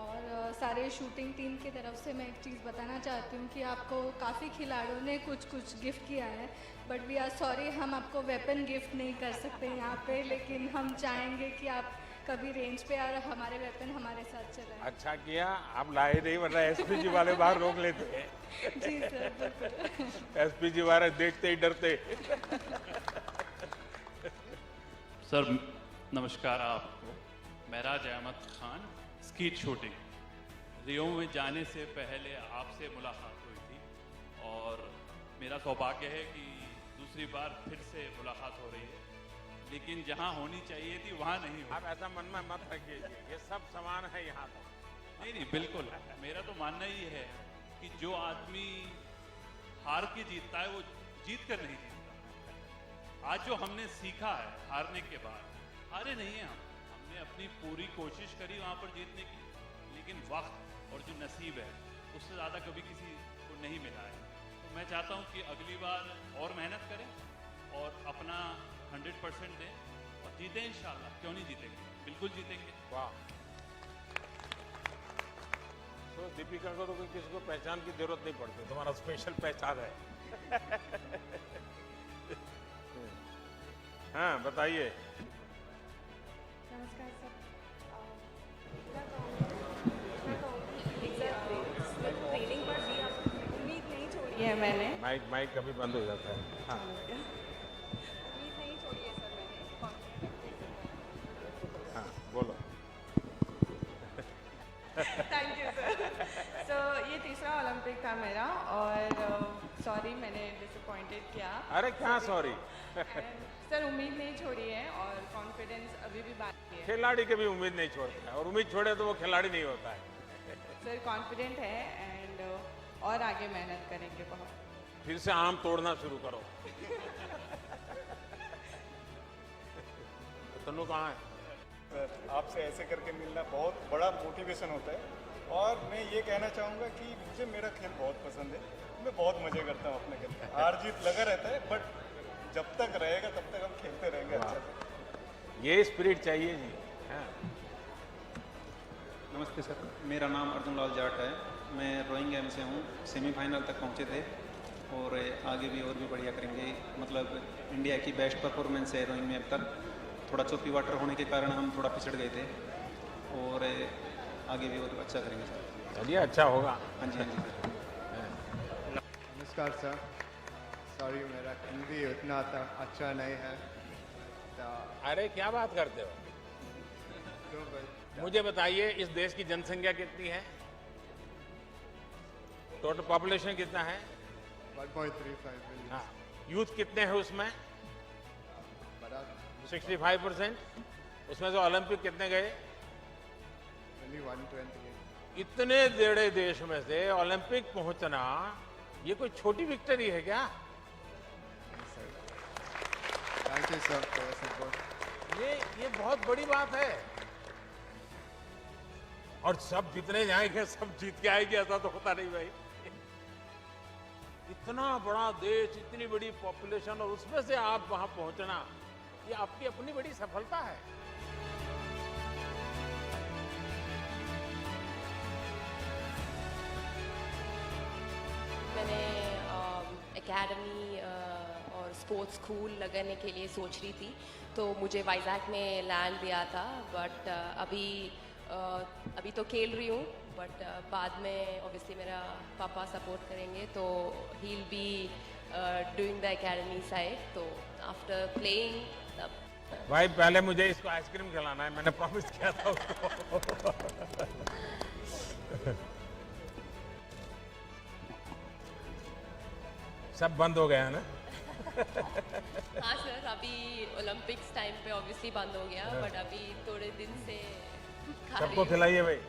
और सारे शूटिंग टीम की तरफ से मैं एक चीज़ बताना चाहती हूँ कि आपको काफ़ी खिलाड़ियों ने कुछ गिफ्ट किया है, बट वी आर सॉरी हम आपको वेपन गिफ्ट नहीं कर सकते यहाँ पे, लेकिन हम चाहेंगे कि आप कभी रेंज पे और हमारे वेपन हमारे साथ चलाएं। अच्छा किया आप लाए नहीं, वरना एसपीजी वाले बाहर रोक लेते हैं। जी सर, बिल्कुल। एसपीजी वाले देखते ही डरते। सर नमस्कार आपको। महराज अहमद खान, स्कीट शूटिंग। रियो में जाने से पहले आपसे मुलाकात हुई थी और मेरा सौभाग्य है कि दूसरी बार फिर से मुलाकात हो रही है, लेकिन जहां होनी चाहिए थी वहां नहीं हुई। आप ऐसा मन में मत रखिए, ये सब समान है यहाँ तो। नहीं बिल्कुल, मेरा तो मानना ही है कि जो आदमी हार के जीतता है वो जीत कर नहीं जीतता। आज जो हमने सीखा है हारने के बाद, हारे नहीं है हमने अपनी पूरी कोशिश करी वहाँ पर जीतने की, लेकिन वक्त और जो नसीब है उससे ज़्यादा कभी किसी को नहीं मिला है। तो मैं चाहता हूँ कि अगली बार और मेहनत करें और अपना 100% दें और जीतें इंशाल्लाह। क्यों नहीं जीतेंगे, बिल्कुल जीतेंगे। वाह। तो दीपिका को तो कोई किसी को पहचान की जरूरत नहीं पड़ती, तुम्हारा स्पेशल पहचान है। हाँ बताइए। नमस्कार सर, मैं कहूँगी माइक कभी बंद हो जाता है। हाँ उम्मीद नहीं छोड़ी है सर मैंने, हाँ बोलो। Thank you sir. सो ये तीसरा ओलंपिक था मेरा और सॉरी मैंने डिसअपॉइंटेड किया। अरे क्या सॉरी। सर उम्मीद नहीं छोड़ी है और कॉन्फिडेंस अभी भी बाकी है। खिलाड़ी के भी उम्मीद नहीं छोड़ता है, और उम्मीद छोड़े तो वो खिलाड़ी नहीं होता है। सर कॉन्फिडेंट है एंड और आगे मेहनत करेंगे बहुत। फिर से आम तोड़ना शुरू करो। तनु कहाँ है? सर आपसे ऐसे करके मिलना बहुत बड़ा मोटिवेशन होता है, और मैं ये कहना चाहूँगा कि मुझे मेरा खेल बहुत पसंद है, मैं बहुत मज़े करता हूँ अपने खेल में। हार जीत लगा रहता है, बट जब तक रहेगा तब तक हम खेलते रहेंगे अच्छा से। ये स्पिरिट चाहिए जी। हाँ। नमस्ते सर, मेरा नाम अर्जुन लाल जाट है। मैं रोइंग गेम से हूँ, सेमीफाइनल तक पहुँचे थे और आगे भी और भी बढ़िया करेंगे। मतलब इंडिया की बेस्ट परफॉर्मेंस है रोइंग में अब तक। थोड़ा चोपी वाटर होने के कारण हम थोड़ा पिछड़ गए थे और आगे भी और अच्छा करेंगे सर। चलिए अच्छा होगा। हाँ जी हाँ जी सर। नमस्कार सर, सॉरी मेरा हिंदी उतना अच्छा नहीं है। अरे क्या बात करते हो? मुझे बताइए इस देश की जनसंख्या कितनी है? टोटल पॉपुलेशन कितना है? 1.35 मिलियन। हाँ, यूथ कितने हैं उसमें? 65%। उसमें से ओलंपिक कितने गए? 128। इतने बड़े देश में से ओलंपिक पहुंचना ये कोई छोटी विक्ट्री है क्या? Thank you sir for your support. ये बहुत बड़ी बात है। और सब जितने जाएंगे सब जीत के आएंगे ऐसा तो होता नहीं भाई। इतना बड़ा देश, इतनी बड़ी पॉपुलेशन, और उसमें से आप वहां पहुंचना, ये आपकी अपनी बड़ी सफलता है। मैंने एकेडमी और स्पोर्ट्स स्कूल लगाने के लिए सोच रही थी, तो मुझे वाइजैक में लैंड दिया था, बट अभी तो खेल रही हूँ, बट बाद में ऑब्वियसली मेरा पापा सपोर्ट करेंगे, तो he will be doing the academy side. तो आफ्टर प्लेइंग भाई पहले मुझे इसको आइसक्रीम खिलाना है, मैंने प्रॉमिस किया था उसको। सब बंद हो गया है ना? हाँ सर, अभी ओलंपिक्स टाइम पे ऑब्वियसली बंद हो गया, बट अभी थोड़े दिन से सबको खिलाइए भाई।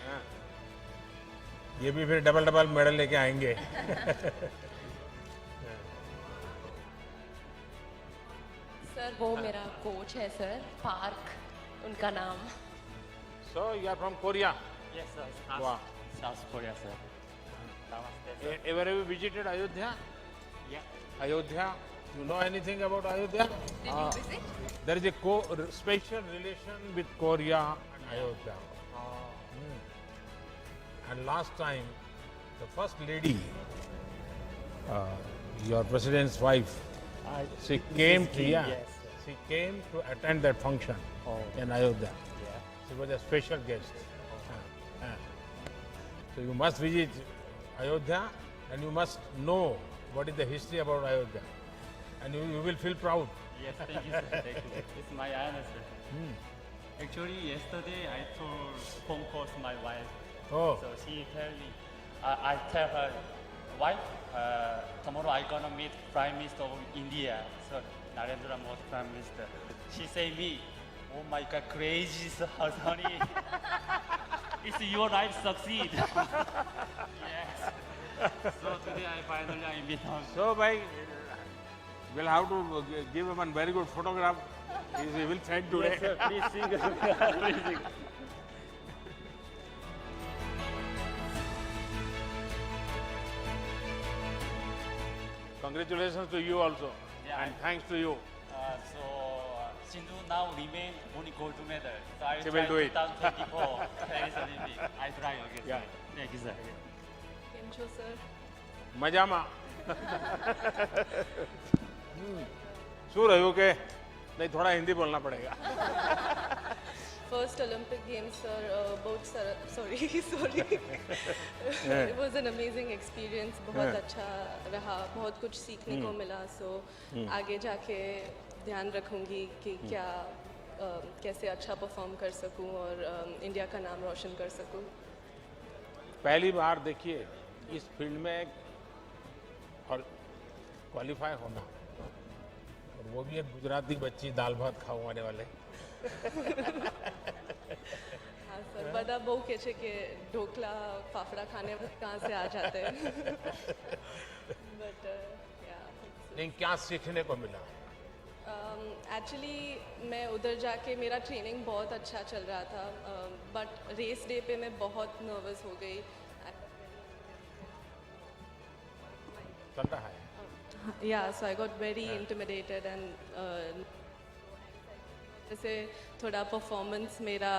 हाँ। ये भी फिर डबल डबल मेडल लेके आएंगे। सर वो मेरा कोच है सर, पार्क उनका नाम। So you are from Korea? Yes sir. Wow. South Korea sir. Namaste sir. Ever have you visited Ayodhya? Yeah. Ayodhya? You know anything about Ayodhya? Did you visit? There is a special relation with Korea and Ayodhya. And last time, the first lady, your president's wife, she came to she came to attend that function in Ayodhya. She was a special guest. So you must visit Ayodhya, and you must know what is the history about Ayodhya, and you will feel proud. Yes, thank you sir. Thank you. It's my honor sir. Actually, yesterday I told phone call to my wife. Oh. So she tell me, I tell her, wife, tomorrow I gonna meet Prime Minister of India, so Narendra Modi Prime Minister. She say me, oh my God, crazy honey. It's your life succeed. Yes. So today I finally meet her. So bhai, we'll have to give him a very good photograph. He will send today. Yes sir, please sing. Please sing. Congratulations to you also, and thanks to you. Sindhu now remain only gold medal. So I She try will do it. 2024 Paris Olympic. I try again. Yeah. Thank you sir. કેમ છો sir? મજામાં. શું રહ્યું કે નહીં, થોડા હિન્દી બોલना पड़ेगा. First Olympic games sir बहुत sorry it was an amazing experience, बहुत अच्छा रहा, बहुत कुछ सीखने को मिला। सो आगे जाके ध्यान रखूंगी कि क्या कैसे अच्छा परफॉर्म कर सकूं और इंडिया का नाम रोशन कर सकूं। पहली बार देखिए इस फील्ड में और क्वालिफाई होना, और वो भी एक गुजराती बच्ची दाल भात खाने वाले। हाँ सर, बड़ा बहु कहे कि ढोकला फाफड़ा खाने कहाँ से आ जाते हैं। बट लेकिन क्या सीखने को मिला? एक्चुअली मैं उधर जाके मेरा ट्रेनिंग बहुत अच्छा चल रहा था, बट रेस डे पे मैं बहुत नर्वस हो गई। चल रहा है। Yeah, so I got very intimidated and जैसे थोड़ा परफॉर्मेंस मेरा।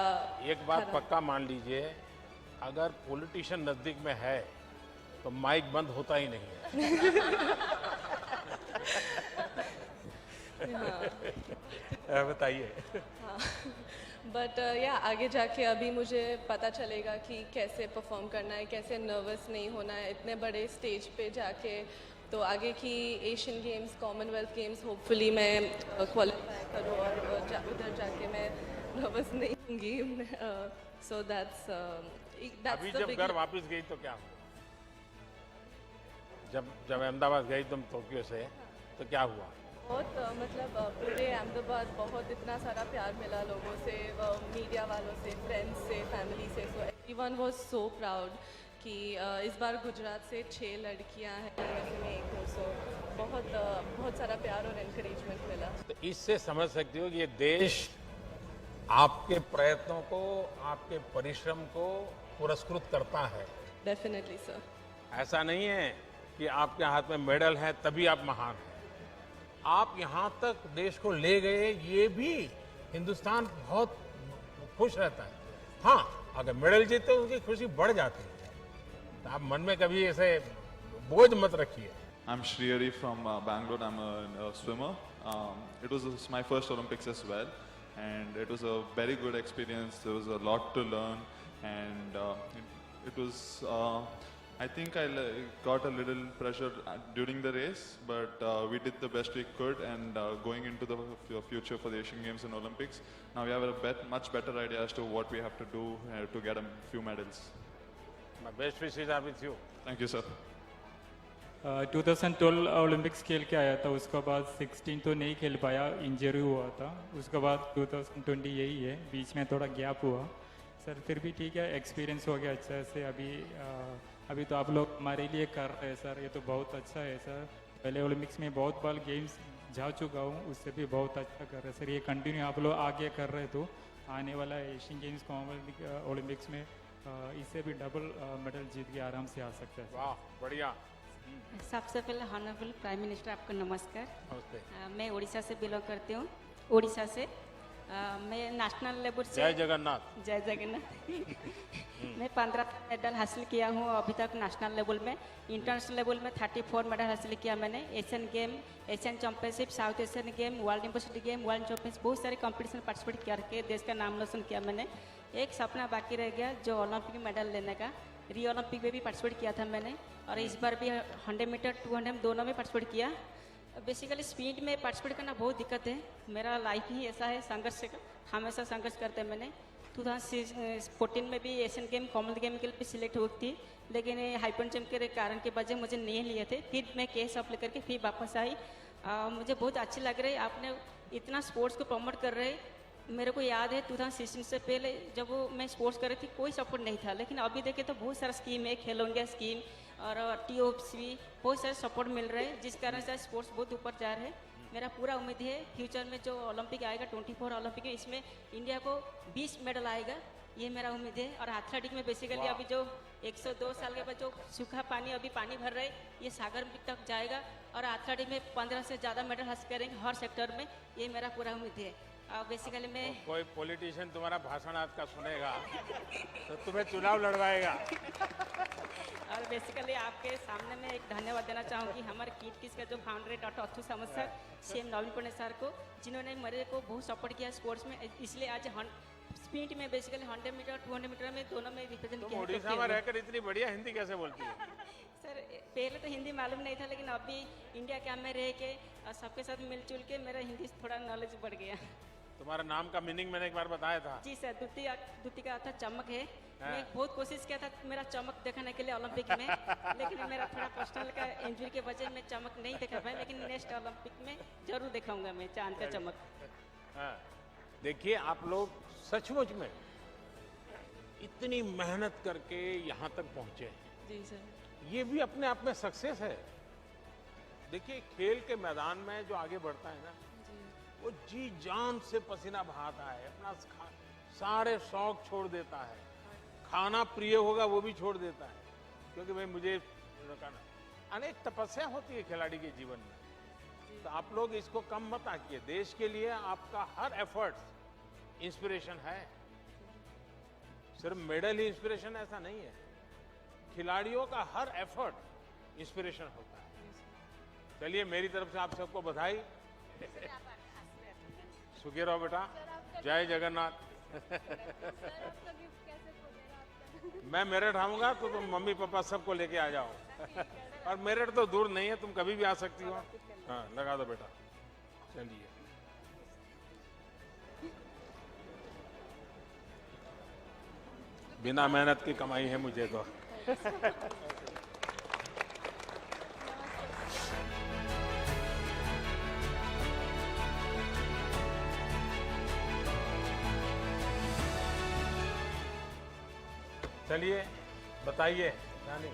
एक बात पक्का मान लीजिए, अगर पॉलिटिशियन नजदीक में है तो माइक बंद होता ही नहीं है। बताइए। हाँ, बट या आगे जाके अभी मुझे पता चलेगा कि कैसे परफॉर्म करना है, कैसे नर्वस नहीं होना है इतने बड़े स्टेज पे जाके। तो आगे की Asian games, Commonwealth games hopefully मैं क्वालिफाई करूँ और उधर जाके मैं नर्वस नहीं होंगी। सो दैट्स अभी जब घर वापस गई तो क्या हुआ? जब अहमदाबाद गई तुम टोक्यो से, तो क्या हुआ? बहुत मतलब पूरे अहमदाबाद बहुत इतना सारा प्यार मिला लोगों से, मीडिया वालों से, फ्रेंड्स से, फैमिली से। So everyone was so proud कि इस बार गुजरात से 6 लड़कियां हैं, वैसे में एक हूँ। सो बहुत सारा प्यार और एनकरेजमेंट मिला। तो इससे समझ सकते हो कि ये देश आपके प्रयत्नों को, आपके परिश्रम को पुरस्कृत करता है। Definitely sir. ऐसा नहीं है कि आपके हाथ में मेडल है तभी आप महान हैं। आप यहाँ तक देश को ले गए, ये भी हिंदुस्तान बहुत खुश रहता है। हाँ, अगर मेडल जीते तो उनकी खुशी बढ़ जाती है। तो आप मन में कभी ऐसे बोझ मत रखिए। I'm Shriyari from Bangalore. I'm a swimmer. It was my first Olympics as well, and it was a very good experience. There was a lot to learn, and it was. I think I got a little pressure during the race, but we did the best we could, and going into the future for the Asian Games and Olympics, now we have a much better idea as to what we have to do to get a few medals. My best wishes are with you. Thank you, sir. 2012 Olympics खेल के आया था, उसके बाद 16 तो नहीं खेल पाया, इंजरी हुआ था। उसके बाद 2020 यही है, बीच में थोड़ा गैप हुआ। सर फिर भी ठीक है, एक्सपीरियंस हो गया अच्छा से। अभी तो आप लोग हमारे लिए कर रहे हैं सर, ये तो बहुत अच्छा है सर। पहले ओलंपिक्स में बहुत बार गेम्स जा चुका हूँ, उससे भी बहुत अच्छा कर रहे हैं सर। ये कंटिन्यू आप लोग आगे कर रहे तो आने वाला एशियन गेम्स, कॉमनवेल्थ ओलंपिक्स में इससे भी डबल मेडल जीत के आराम से आ सकते हैं। वाह, बढ़िया। सबसे पहले हॉनरेबल प्राइम मिनिस्टर आपको नमस्कार। नमस्ते। मैं उड़ीसा से बिलोंग करती हूँ। उड़ीसा से मैं नेशनल लेवल से। जय जगन्नाथ। जय जगन्नाथ। मैं 15 मेडल हासिल किया हूँ अभी तक नेशनल लेवल में। इंटरनेशनल लेवल में 34 मेडल हासिल किया मैंने। Asian game, Asian championship, south Asian game, world university game, world championship, बहुत सारे कंपटीशन पार्टिसिपेट करके देश का नाम रोशन किया मैंने। एक सपना बाकी रह गया जो ओलंपिक मेडल लेने का। रियो ओलंपिक में भी पार्टिसिपेट किया था मैंने, और इस बार भी 100 मीटर 200 दोनों में पार्टिसिपेट किया। बेसिकली स्पीड में पार्टिसिपेट करना बहुत दिक्कत है, मेरा लाइफ ही ऐसा है, संघर्ष का हमेशा संघर्ष करते हैं मैंने। 2014 में भी एशियन गेम, कॉमनवेल्थ गेम के लिए सिलेक्ट हुई थी, लेकिन हाइपर जंप के कारण के वजह मुझे नहीं लिए थे। फिर मैं केस अप्लाई करके फिर वापस आई। मुझे बहुत अच्छी लग रही है, आपने इतना स्पोर्ट्स को प्रमोट कर रहे। मेरे को याद है 2016 से पहले जब मैं स्पोर्ट्स कर रही थी कोई सपोर्ट नहीं था, लेकिन अभी देखे तो बहुत सारा स्कीम है, खेलो इंडिया स्कीम और TOPC, बहुत सारे सपोर्ट मिल रहे हैं, जिस कारण से स्पोर्ट्स बहुत ऊपर जा रहे हैं। मेरा पूरा उम्मीद है फ्यूचर में जो ओलंपिक आएगा 24 ओलंपिक में, इसमें इंडिया को 20 मेडल आएगा, ये मेरा उम्मीद है। और एथलेटिक में बेसिकली अभी जो 102 साल के बाद जो सूखा पानी अभी पानी भर रहे, ये सागर तक जाएगा, और एथलेटिक में 15 से ज़्यादा मेडल हासिल करेंगे हर सेक्टर में, ये मेरा पूरा उम्मीद है। बेसिकली मैं कोई पॉलिटिशियन तुम्हारा भाषण आज का सुनेगा तो तुम्हें चुनाव लड़वाएगा। और बेसिकली आपके सामने मैं एक धन्यवाद देना चाहूँगी हमारे किट का जो founder doctor Achyuta Samanta sir, CM Naveen Patnaik sir को, जिन्होंने मेरे को बहुत सपोर्ट किया स्पोर्ट्स में, इसलिए आज स्पीड में बेसिकली 100 मीटर 200 मीटर में दोनों में रिप्रेजेंट तुम किया है। उड़ीसा में रहकर इतनी बढ़िया हिंदी कैसे बोलती है? सर पहले तो हिंदी मालूम नहीं था, लेकिन अभी इंडिया कैंप में रह के और सबके साथ मिलजुल के मेरा हिंदी थोड़ा नॉलेज बढ़ गया। तुम्हारा नाम का मीनिंग मैंने एक बार बताया था। जी सर, द्युति का अर्थ चमक है। हाँ। मैं बहुत कोशिश किया था मेरा चमक दिखाने के लिए ओलंपिक में, लेकिन मेरा थोड़ा पर्सनल का इंजरी के वजह में चमक नहीं दिखा पाया, लेकिन नेक्स्ट ओलंपिक में जरूर दिखाऊंगा मैं चांद का चमक। हाँ। देखिए आप लोग सचमुच में इतनी मेहनत करके यहाँ तक पहुँचे हैं, जी सर। ये भी अपने आप में सक्सेस है। देखिए खेल के मैदान में जो आगे बढ़ता है ना, वो जी जान से पसीना बहाता है, अपना सारे शौक छोड़ देता है, खाना प्रिय होगा वो भी छोड़ देता है, क्योंकि भाई मुझे अनेक तपस्या होती है खिलाड़ी के जीवन में। तो आप लोग इसको कम मत आकिए, देश के लिए आपका हर एफर्ट इंस्पिरेशन है। सिर्फ मेडल ही इंस्पिरेशन ऐसा नहीं है, खिलाड़ियों का हर एफर्ट इंस्पिरेशन होता है। चलिए मेरी तरफ से आप सबको बधाई। सुखी रहो बेटा, जय जगन्नाथ। मैं मेरठ आऊंगा तो तुम मम्मी पापा सबको लेके आ जाओ। और मेरठ तो दूर नहीं है, तुम कभी भी आ सकती हो। हाँ लगा दो बेटा, चलिए। बिना मेहनत की कमाई है मुझे तो। चलिए बताइए रानी,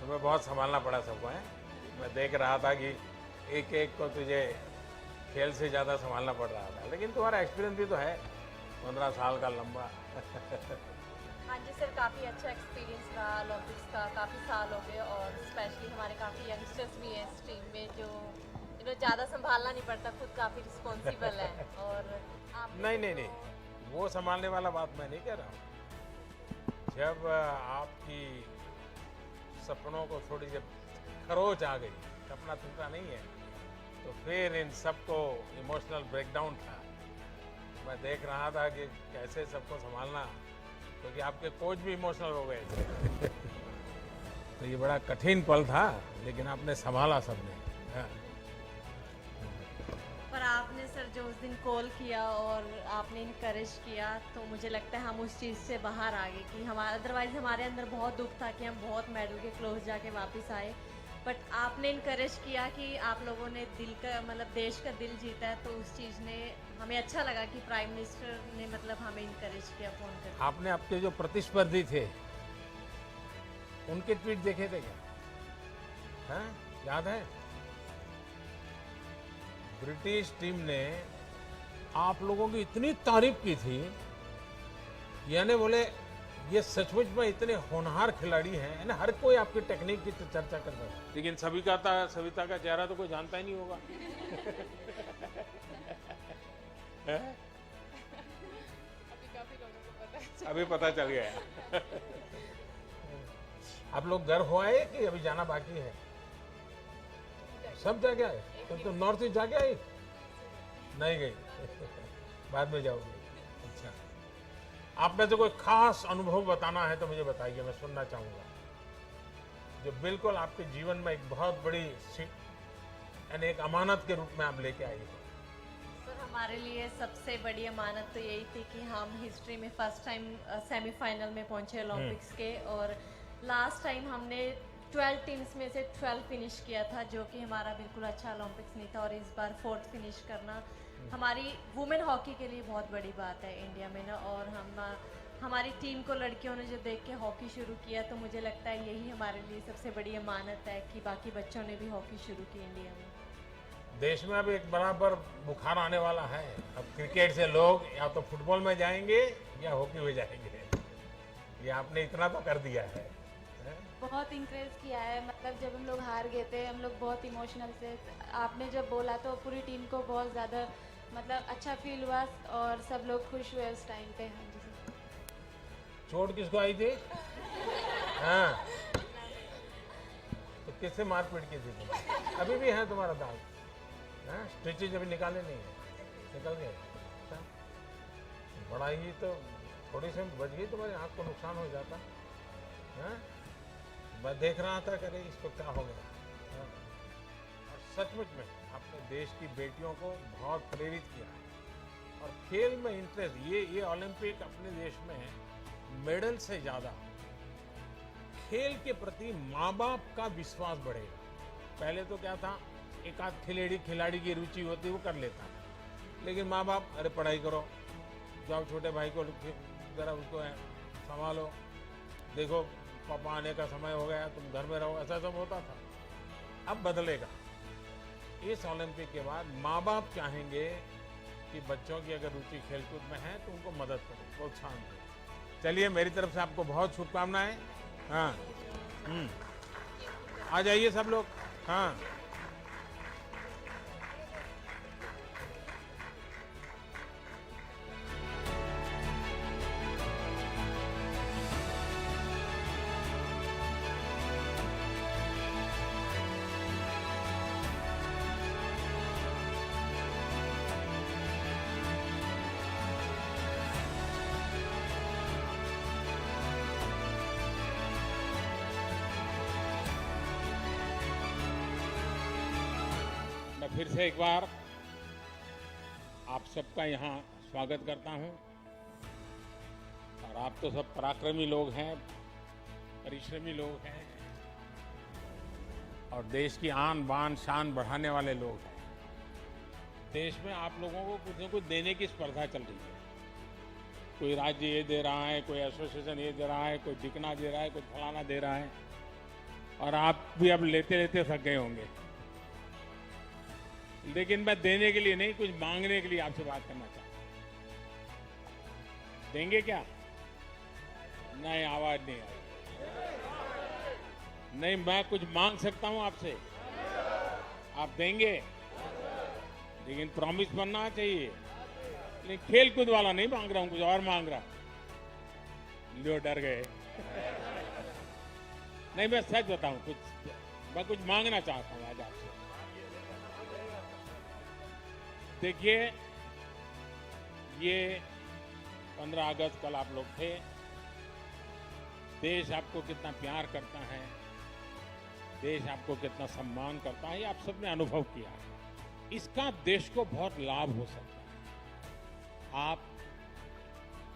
तुम्हें बहुत संभालना पड़ा सबको है। मैं देख रहा था कि एक एक को तुझे खेल से ज़्यादा संभालना पड़ रहा था, लेकिन तुम्हारा एक्सपीरियंस भी तो है 15 साल का लंबा। हाँ जी सर, काफ़ी अच्छा एक्सपीरियंस रहा ओलंपिक्स का, काफ़ी साल हो गए और स्पेशली हमारे काफ़ी यंगस्टर्स भी हैं इस टीम में जो ज़्यादा संभालना नहीं पड़ता, खुद काफ़ी रिस्पॉन्सिबल है। और नहीं, वो संभालने वाला बात मैं नहीं कह रहा हूँ। जब आपकी सपनों को थोड़ी जब खरोच आ गई, सपना टूटा नहीं है, तो फिर इन सबको इमोशनल ब्रेकडाउन था। मैं देख रहा था कि कैसे सबको संभालना, क्योंकि आपके कोच भी इमोशनल हो गए थे। तो ये बड़ा कठिन पल था, लेकिन आपने संभाला सबने। हाँ। पर आपने सर जो उस दिन कॉल किया और आपने इनकरेज किया, तो मुझे लगता है हम उस चीज़ से बाहर आ गए कि हमारा अदरवाइज हमारे अंदर बहुत दुख था कि हम बहुत मेडल के क्लोज जाके वापस आए। बट आपने इनकरेज किया कि आप लोगों ने दिल का मतलब देश का दिल जीता है, तो उस चीज़ ने हमें अच्छा लगा कि प्राइम मिनिस्टर ने मतलब हमें इनकरेज किया फ़ोन करके। आपने आपके जो प्रतिस्पर्धी थे उनके ट्वीट देखे थे क्या? हाँ? याद है? ब्रिटिश टीम ने आप लोगों की इतनी तारीफ की थी, यानी बोले ये सचमुच में इतने होनहार खिलाड़ी हैं, ना हर कोई आपकी टेक्निक की चर्चा कर रहा है। लेकिन सविता का चेहरा तो कोई जानता ही नहीं होगा। अभी पता चल गया। आप लोग घर हो आए कि अभी जाना बाकी है? सब जाके आए? तो नॉर्थ ईस्ट जाके आई? नहीं गई? बाद में जाओगे? अच्छा, आपने जो कोई खास अनुभव बताना है तो मुझे बताइए, मैं सुनना चाहूंगा, जो बिल्कुल आपके जीवन में एक बहुत बड़ी यानी एक अमानत के रूप में आप लेके आई हो। सर हमारे लिए सबसे बड़ी अमानत तो यही थी कि हम हिस्ट्री में फर्स्ट टाइम सेमीफाइनल में पहुंचे ओलंपिक्स के, और लास्ट टाइम हमने 12 टीम्स में से 12 फिनिश किया था, जो कि हमारा बिल्कुल अच्छा ओलंपिक्स नहीं था। और इस बार 4th फिनिश करना हमारी वुमेन हॉकी के लिए बहुत बड़ी बात है इंडिया में ना। और हमारी टीम को लड़कियों ने जो देख के हॉकी शुरू किया, तो मुझे लगता है यही हमारे लिए सबसे बड़ी अमानत है कि बाकी बच्चों ने भी हॉकी शुरू की इंडिया में। देश में अब एक बराबर बुखार आने वाला है। अब क्रिकेट से लोग या तो फुटबॉल में जाएंगे या हॉकी में जाएंगे। ये आपने इतना तो कर दिया है। बहुत इंकरेज किया है, मतलब जब हम लोग हार गए थे हम लोग बहुत इमोशनल थे। आपने जब बोला तो पूरी टीम को बहुत ज़्यादा मतलब अच्छा फील हुआ और सब लोग खुश हुए उस टाइम पे। हाँ जी सर। चोट किसको आई थी? हाँ, तो किससे मारपीट की थी तुम? अभी भी है तुम्हारा दाग? हाँ, स्टिचेज अभी निकाले नहीं है? निकल गए? बड़ा ही तो थोड़ी सी बच गई, तुम्हारी आँख को नुकसान हो जाता है। मैं देख रहा था करे इसको क्या हो गया। हाँ? और सचमुच में अपने देश की बेटियों को बहुत प्रेरित किया है और खेल में इंटरेस्ट, ये ओलंपिक अपने देश में मेडल से ज़्यादा खेल के प्रति माँ बाप का विश्वास बढ़ेगा। पहले तो क्या था, एक आध खिलाड़ी की रुचि होती वो कर लेता था, लेकिन माँ बाप अरे पढ़ाई करो, जाओ छोटे भाई को जरा उसको संभालो, देखो पापा आने का समय हो गया तुम घर में रहो, ऐसा सब होता था। अब बदलेगा। इस ओलंपिक के बाद माँ बाप चाहेंगे कि बच्चों की अगर रुचि खेलकूद में है तो उनको मदद करो, प्रोत्साहन दो। चलिए मेरी तरफ से आपको बहुत शुभकामनाएं। हाँ आ जाइए सब लोग। हाँ फिर से एक बार आप सबका यहाँ स्वागत करता हूँ। और आप तो सब पराक्रमी लोग हैं, परिश्रमी लोग हैं और देश की आन बान शान बढ़ाने वाले लोग हैं। देश में आप लोगों को कुछ न कुछ देने की स्पर्धा चल रही है। कोई राज्य ये दे रहा है, कोई एसोसिएशन ये दे रहा है, कोई दिखना दे रहा है, कोई फलाना दे रहा है, और आप भी अब लेते लेते थक गए होंगे। लेकिन मैं देने के लिए नहीं, कुछ मांगने के लिए आपसे बात करना चाहता हूं। देंगे क्या? नहीं, आवाज नहीं आई। नहीं, मैं कुछ मांग सकता हूं आपसे, आप देंगे, लेकिन प्रॉमिस बनना चाहिए। लेकिन खेल कूद वाला नहीं मांग रहा हूं, कुछ और मांग रहा। लो डर गए। नहीं, मैं सच बताऊं, मैं कुछ मांगना चाहता हूं आज आपसे। देखिए, ये 15 अगस्त कल आप लोग थे। देश आपको कितना प्यार करता है, देश आपको कितना सम्मान करता है, ये आप सबने अनुभव किया है। इसका देश को बहुत लाभ हो सकता है। आप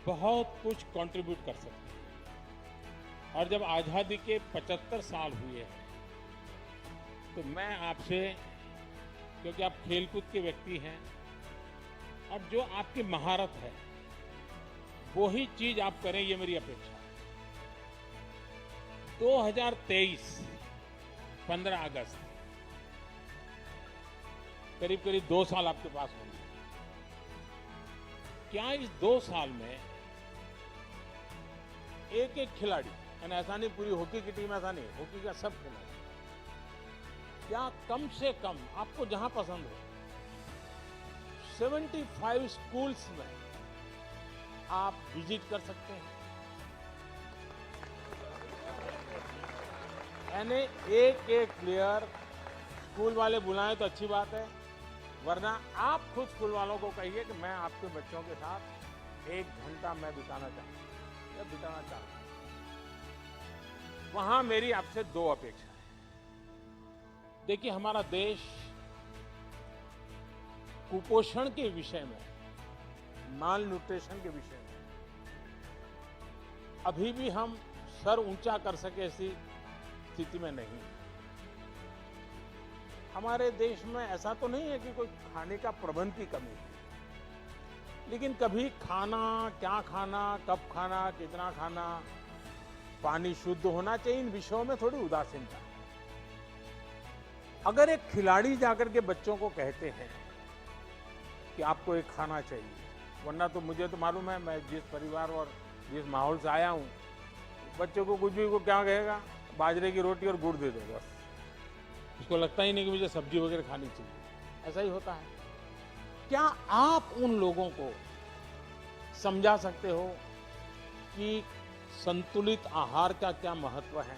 बहुत कुछ कंट्रीब्यूट कर सकते हैं। और जब आज़ादी के 75 साल हुए हैं, तो मैं आपसे, क्योंकि आप खेलकूद के व्यक्ति हैं और जो आपकी महारत है वो ही चीज आप करें, ये मेरी अपेक्षा है। 2023 15 अगस्त, करीब करीब 2 साल आपके पास होंगे। क्या इस 2 साल में एक एक खिलाड़ी, यानी ऐसा नहीं पूरी हॉकी की टीम, ऐसा नहीं, हॉकी का सब खिलाड़ी, क्या कम से कम आपको जहां पसंद हो 75 स्कूल्स में आप विजिट कर सकते हैं? यानी एक एक प्लेयर स्कूल वाले बुलाएं तो अच्छी बात है, वरना आप खुद स्कूल वालों को कहिए कि मैं आपके बच्चों के साथ 1 घंटा मैं बिताना चाहता हूं। वहां मेरी आपसे 2 अपेक्षा है। देखिए, हमारा देश कुपोषण के विषय में, माल न्यूट्रिशन के विषय में अभी भी हम सर ऊंचा कर सके ऐसी स्थिति में नहीं। हमारे देश में ऐसा तो नहीं है कि कोई खाने का प्रबंध की कमी है, लेकिन कभी खाना, क्या खाना, कब खाना, कितना खाना, पानी शुद्ध होना चाहिए, इन विषयों में थोड़ी उदासीनता है। अगर एक खिलाड़ी जाकर के बच्चों को कहते हैं कि आपको एक खाना चाहिए, वरना तो मुझे तो मालूम है, मैं जिस परिवार और जिस माहौल से आया हूं, बच्चों को कुछ भी को क्या कहेगा, बाजरे की रोटी और गुड़ दे दो बस। उसको लगता ही नहीं कि मुझे सब्जी वगैरह खानी चाहिए। ऐसा ही होता है। क्या आप उन लोगों को समझा सकते हो कि संतुलित आहार का क्या महत्व है?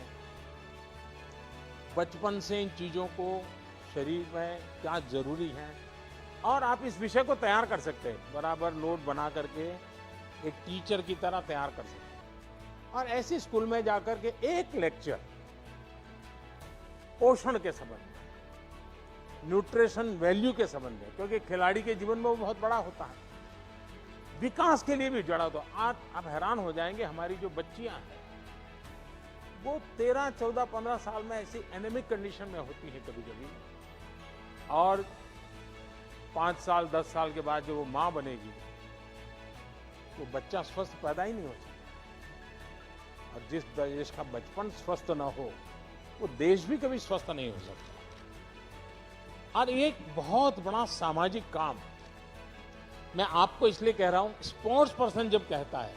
बचपन से इन चीजों को शरीर में क्या जरूरी है, और आप इस विषय को तैयार कर सकते हैं, बराबर नोट बना करके एक टीचर की तरह तैयार कर सकते हैं। और ऐसे स्कूल में जाकर के एक लेक्चर पोषण के संबंध में, न्यूट्रिशन वैल्यू के संबंध में, क्योंकि खिलाड़ी के जीवन में वो बहुत बड़ा होता है, विकास के लिए भी जड़ा होता है। आज आप हैरान हो जाएंगे, हमारी जो बच्चियां हैं वो 13, 14, 15 साल में ऐसी एनेमिक कंडीशन में होती है कभी कभी, और 5 साल 10 साल के बाद जो वो मां बनेगी वो बच्चा स्वस्थ पैदा ही नहीं हो सकता। और जिस देश का बचपन स्वस्थ ना हो वो देश भी कभी स्वस्थ नहीं हो सकता। और एक बहुत बड़ा सामाजिक काम मैं आपको इसलिए कह रहा हूं, स्पोर्ट्स पर्सन जब कहता है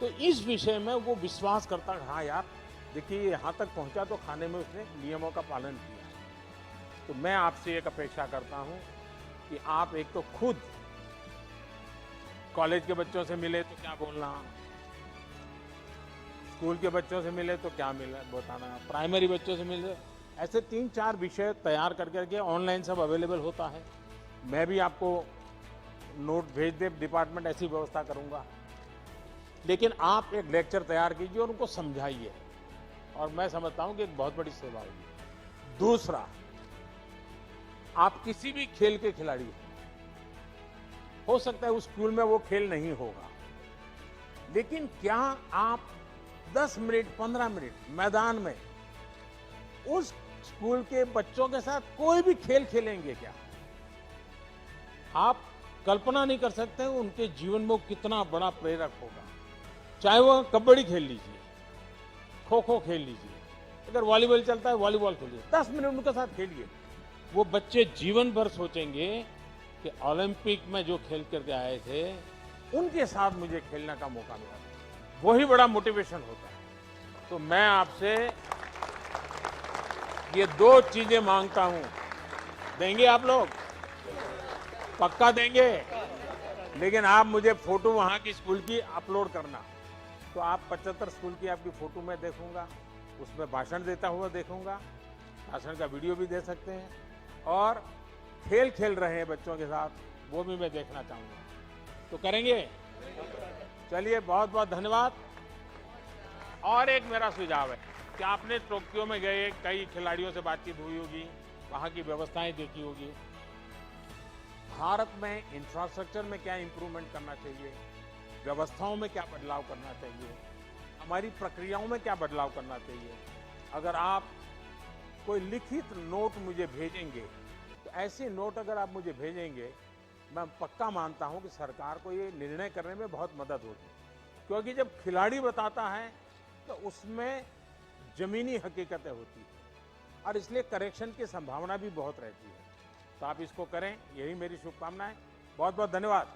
तो इस विषय में वो विश्वास करता है, हाँ यार देखिए यहां तक पहुंचा तो खाने में उसने नियमों का पालन किया। तो मैं आपसे एक अपेक्षा करता हूं कि आप एक तो खुद कॉलेज के बच्चों से मिले तो क्या बोलना, स्कूल के बच्चों से मिले तो क्या मिले बताना, प्राइमरी बच्चों से मिले, ऐसे 3-4 विषय तैयार करके ऑनलाइन सब अवेलेबल होता है। मैं भी आपको नोट भेज दे, डिपार्टमेंट ऐसी व्यवस्था करूंगा। लेकिन आप एक लेक्चर तैयार कीजिए और उनको समझाइए, और मैं समझता हूं कि एक बहुत बड़ी सेवा होगी। दूसरा, आप किसी भी खेल के खिलाड़ी हो सकता है उस स्कूल में वो खेल नहीं होगा, लेकिन क्या आप 10 मिनट 15 मिनट मैदान में उस स्कूल के बच्चों के साथ कोई भी खेल खेलेंगे क्या? आप कल्पना नहीं कर सकते उनके जीवन में वो कितना बड़ा प्रेरक होगा। चाहे वो कबड्डी खेल लीजिए, खो खो खेल लीजिए, अगर वॉलीबॉल चलता है वॉलीबॉल खेलिए, 10 मिनट उनके साथ खेलिए। वो बच्चे जीवन भर सोचेंगे कि ओलंपिक में जो खेल करके आए थे उनके साथ मुझे खेलने का मौका मिला। वही बड़ा मोटिवेशन होता है। तो मैं आपसे ये 2 चीजें मांगता हूं, देंगे आप लोग? पक्का देंगे? लेकिन आप मुझे फोटो वहां की स्कूल की अपलोड करना, तो आप 75 स्कूल की आपकी फोटो मैं देखूंगा, उसमें भाषण देता हुआ देखूंगा, भाषण का वीडियो भी दे सकते हैं, और खेल खेल रहे हैं बच्चों के साथ वो भी मैं देखना चाहूंगा। तो करेंगे? चलिए, बहुत बहुत धन्यवाद। और एक मेरा सुझाव है कि आपने टोक्यो में गए, कई खिलाड़ियों से बातचीत हुई होगी, वहां की व्यवस्थाएं देखी होगी। भारत में इंफ्रास्ट्रक्चर में क्या इंप्रूवमेंट करना चाहिए, व्यवस्थाओं में क्या बदलाव करना चाहिए, हमारी प्रक्रियाओं में क्या बदलाव करना चाहिए। अगर आप कोई लिखित नोट मुझे भेजेंगे, तो ऐसे नोट अगर आप मुझे भेजेंगे, मैं पक्का मानता हूं कि सरकार को ये निर्णय करने में बहुत मदद होगी। क्योंकि जब खिलाड़ी बताता है तो उसमें जमीनी हकीकतें होती है, और इसलिए करेक्शन की संभावना भी बहुत रहती है। तो आप इसको करें, यही मेरी शुभकामनाएं। बहुत बहुत धन्यवाद।